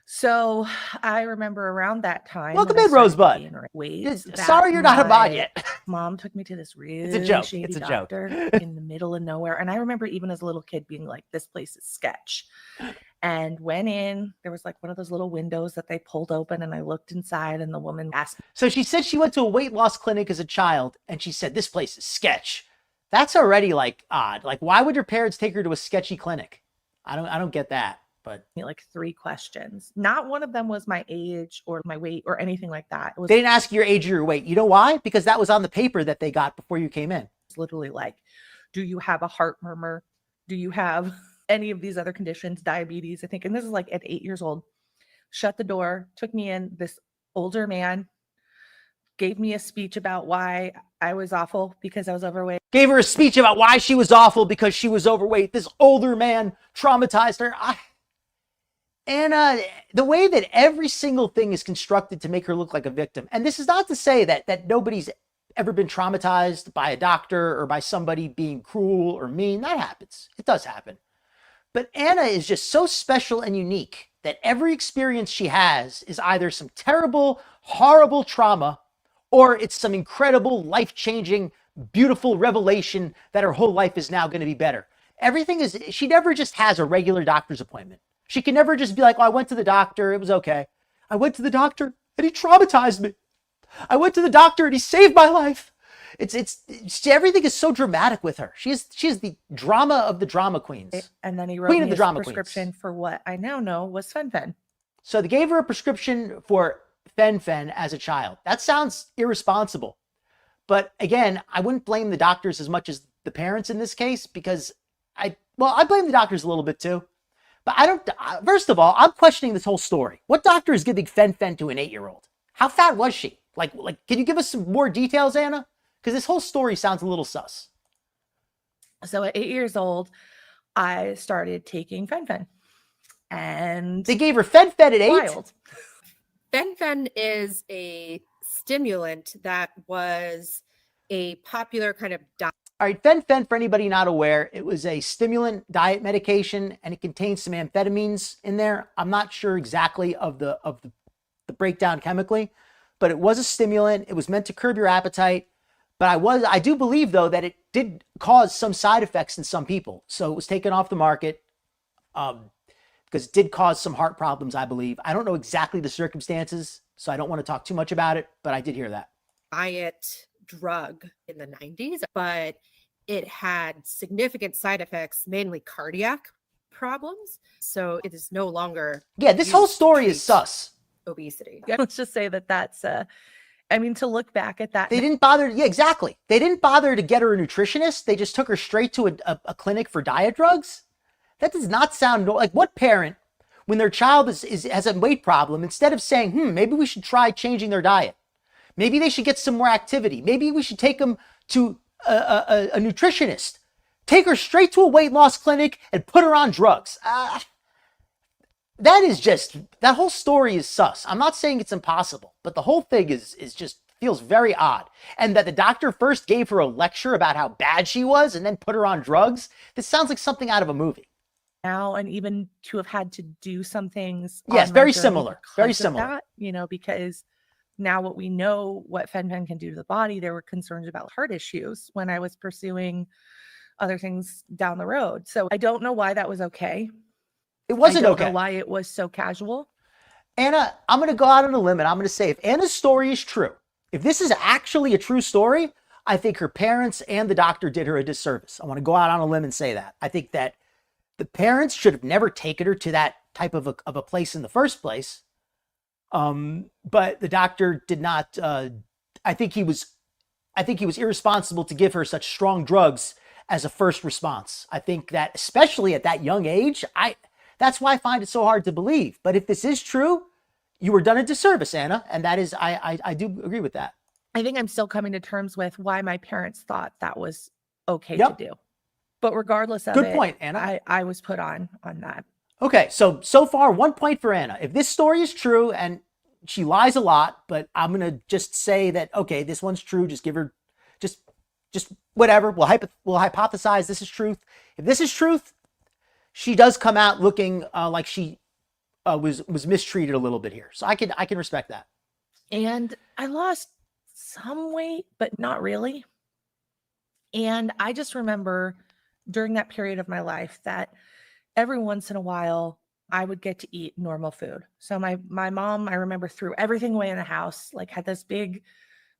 D: So I remember around that time.
A: Welcome
D: when I
A: in,
D: started
A: Rosebud.
D: gaining weight,
A: Sorry you're not a bod
D: my
A: yet.
D: Mom took me to this really
A: It's a joke.
D: shady
A: It's a joke.
D: doctor in the middle of nowhere. And I remember even as a little kid being like, this place is sketch. And went in, there was like one of those little windows that they pulled open, and I looked inside, and the woman asked me.
A: So she said she went to a weight loss clinic as a child, and she said, this place is sketch. That's already like odd. Like, why would her parents take her to a sketchy clinic? I don't get that. But
D: like 3 questions. Not one of them was my age or my weight or anything like that. It was
A: they didn't ask your age or your weight. You know why? Because that was on the paper that they got before you came in.
D: literally like, do you have a heart murmur? Do you have any of these other conditions, diabetes, I think. And this is like at 8 years old. Shut the door, took me in. This older man gave me a speech about why I was awful because I was overweight.
A: Gave her a speech about why she was awful because she was overweight. This older man traumatized her. Anna, the way that every single thing is constructed to make her look like a victim. And this is not to say that nobody's ever been traumatized by a doctor or by somebody being cruel or mean. That happens. It does happen. But Anna is just so special and unique that every experience she has is either some terrible, horrible trauma, or it's some incredible, life-changing, beautiful revelation that her whole life is now going to be better. Everything is, she never just has a regular doctor's appointment. She can never just be like, oh, I went to the doctor, it was okay. I went to the doctor and he traumatized me. I went to the doctor and he saved my life. It's everything is so dramatic with her. She is the drama of the drama queens.
D: And then he wrote
A: Queen
D: me
A: of the
D: a
A: drama
D: prescription
A: queens.
D: for what I now know was fen-phen.
A: So they gave her a prescription for fen-phen as a child. That sounds irresponsible. But again, I wouldn't blame the doctors as much as the parents in this case, because I blame the doctors a little bit too. But I don't, first of all, I'm questioning this whole story. What doctor is giving fen-phen to an 8-year-old? How fat was she? Like, can you give us some more details, Anna? Because this whole story sounds a little sus.
D: So at 8 years old, I started taking fen-phen. And
A: They gave her fen-phen at 8?
D: wild.
F: Fen-phen is a stimulant that was a popular kind of diet.
A: All right, fen-phen, for anybody not aware, it was a stimulant diet medication, and it contains some amphetamines in there. I'm not sure exactly of the breakdown chemically, but it was a stimulant. It was meant to curb your appetite. But I do believe, though, that it did cause some side effects in some people. So it was taken off the market because it did cause some heart problems, I believe. I don't know exactly the circumstances, so I don't want to talk too much about it, but I did hear that.
F: Diet drug in the 90s, but it had significant side effects, mainly cardiac problems. So it is no longer.
A: Yeah, this whole story is sus.
F: Obesity.
D: Let's just say that's I mean, to look back at that.
A: They didn't bother. Yeah, exactly. They didn't bother to get her a nutritionist. They just took her straight to a clinic for diet drugs. That does not sound like what parent, when their child has a weight problem, instead of saying, maybe we should try changing their diet. Maybe they should get some more activity. Maybe we should take them to a nutritionist. Take her straight to a weight loss clinic and put her on drugs. That whole story is sus. I'm not saying it's impossible, but the whole thing is just feels very odd. And that the doctor first gave her a lecture about how bad she was and then put her on drugs. This sounds like something out of a movie.
D: Now, and even to have had to do some things.
A: Yes,
D: on my
A: very
D: journey
A: similar. Very
D: because of
A: similar.
D: that, because now what we know what fen-phen can do to the body, there were concerns about heart issues when I was pursuing other things down the road. So I don't know why that was okay.
A: It wasn't
D: I don't
A: okay.
D: know why it was so casual.
A: Anna, I'm going to go out on a limb and I'm going to say if Anna's story is true, if this is actually a true story, I think her parents and the doctor did her a disservice. I want to go out on a limb and say that. I think that the parents should have never taken her to that type of a place in the first place. But the doctor did not, I think he was irresponsible to give her such strong drugs as a first response. I think that especially at that young age, that's why I find it so hard to believe. But if this is true, you were done a disservice, Anna. And that is, I do agree with that.
D: I think I'm still coming to terms with why my parents thought that was okay
A: Yep.
D: to do. But regardless of
A: Good
D: it,
A: point, Anna.
D: I was put on that.
A: Okay, so far 1 point for Anna. If this story is true, and she lies a lot, but I'm gonna just say that, okay, this one's true. Just give her, just whatever. We'll hypothesize this is truth. If this is truth, she does come out looking like she was mistreated a little bit here. So I can respect that.
D: And I lost some weight, but not really. And I just remember during that period of my life that every once in a while I would get to eat normal food. So my mom, I remember, threw everything away in the house, like had this big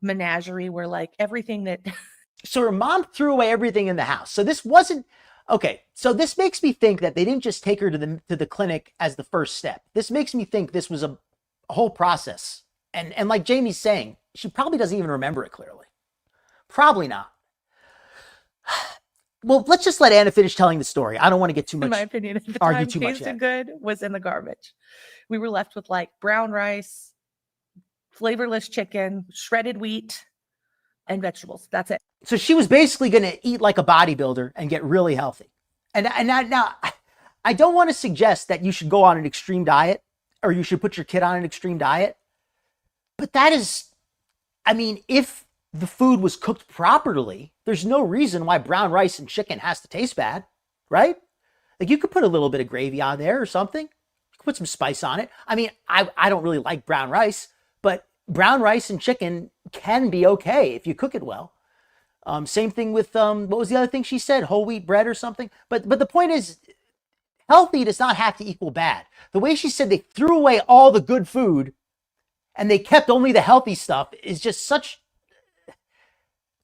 D: menagerie where like everything that
A: So her mom threw away everything in the house. So this wasn't okay. So this makes me think that they didn't just take her to the clinic as the first step. This makes me think this was a whole process. And like Jamie's saying, she probably doesn't even remember it clearly. Probably not. Well, let's just let Anna finish telling the story. I don't want to get too much.
D: in my opinion, at the
A: argue
D: time,
A: too much
D: tasted
A: yet.
D: good was in the garbage. We were left with like brown rice, flavorless chicken, shredded wheat, and vegetables. That's it.
A: So she was basically going to eat like a bodybuilder and get really healthy. And now I don't want to suggest that you should go on an extreme diet or you should put your kid on an extreme diet. But that is, I mean, if the food was cooked properly, there's no reason why brown rice and chicken has to taste bad, right? Like you could put a little bit of gravy on there or something. You could put some spice on it. I mean, I don't really like brown rice, but brown rice and chicken can be okay if you cook it well. Same thing with, what was the other thing she said? Whole wheat bread or something. But the point is, healthy does not have to equal bad. The way she said they threw away all the good food and they kept only the healthy stuff is just such,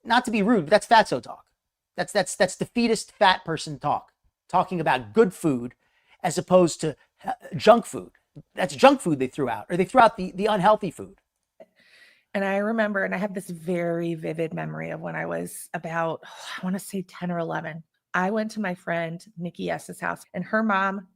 A: not to be rude, but that's fatso talk. That's defeatist fat person talk. Talking about good food as opposed to junk food. That's junk food they threw out, or they threw out the unhealthy food.
D: And I remember, and I have this very vivid memory of when I was about, I want to say 10 or 11. I went to my friend Nikki S's house, and her mom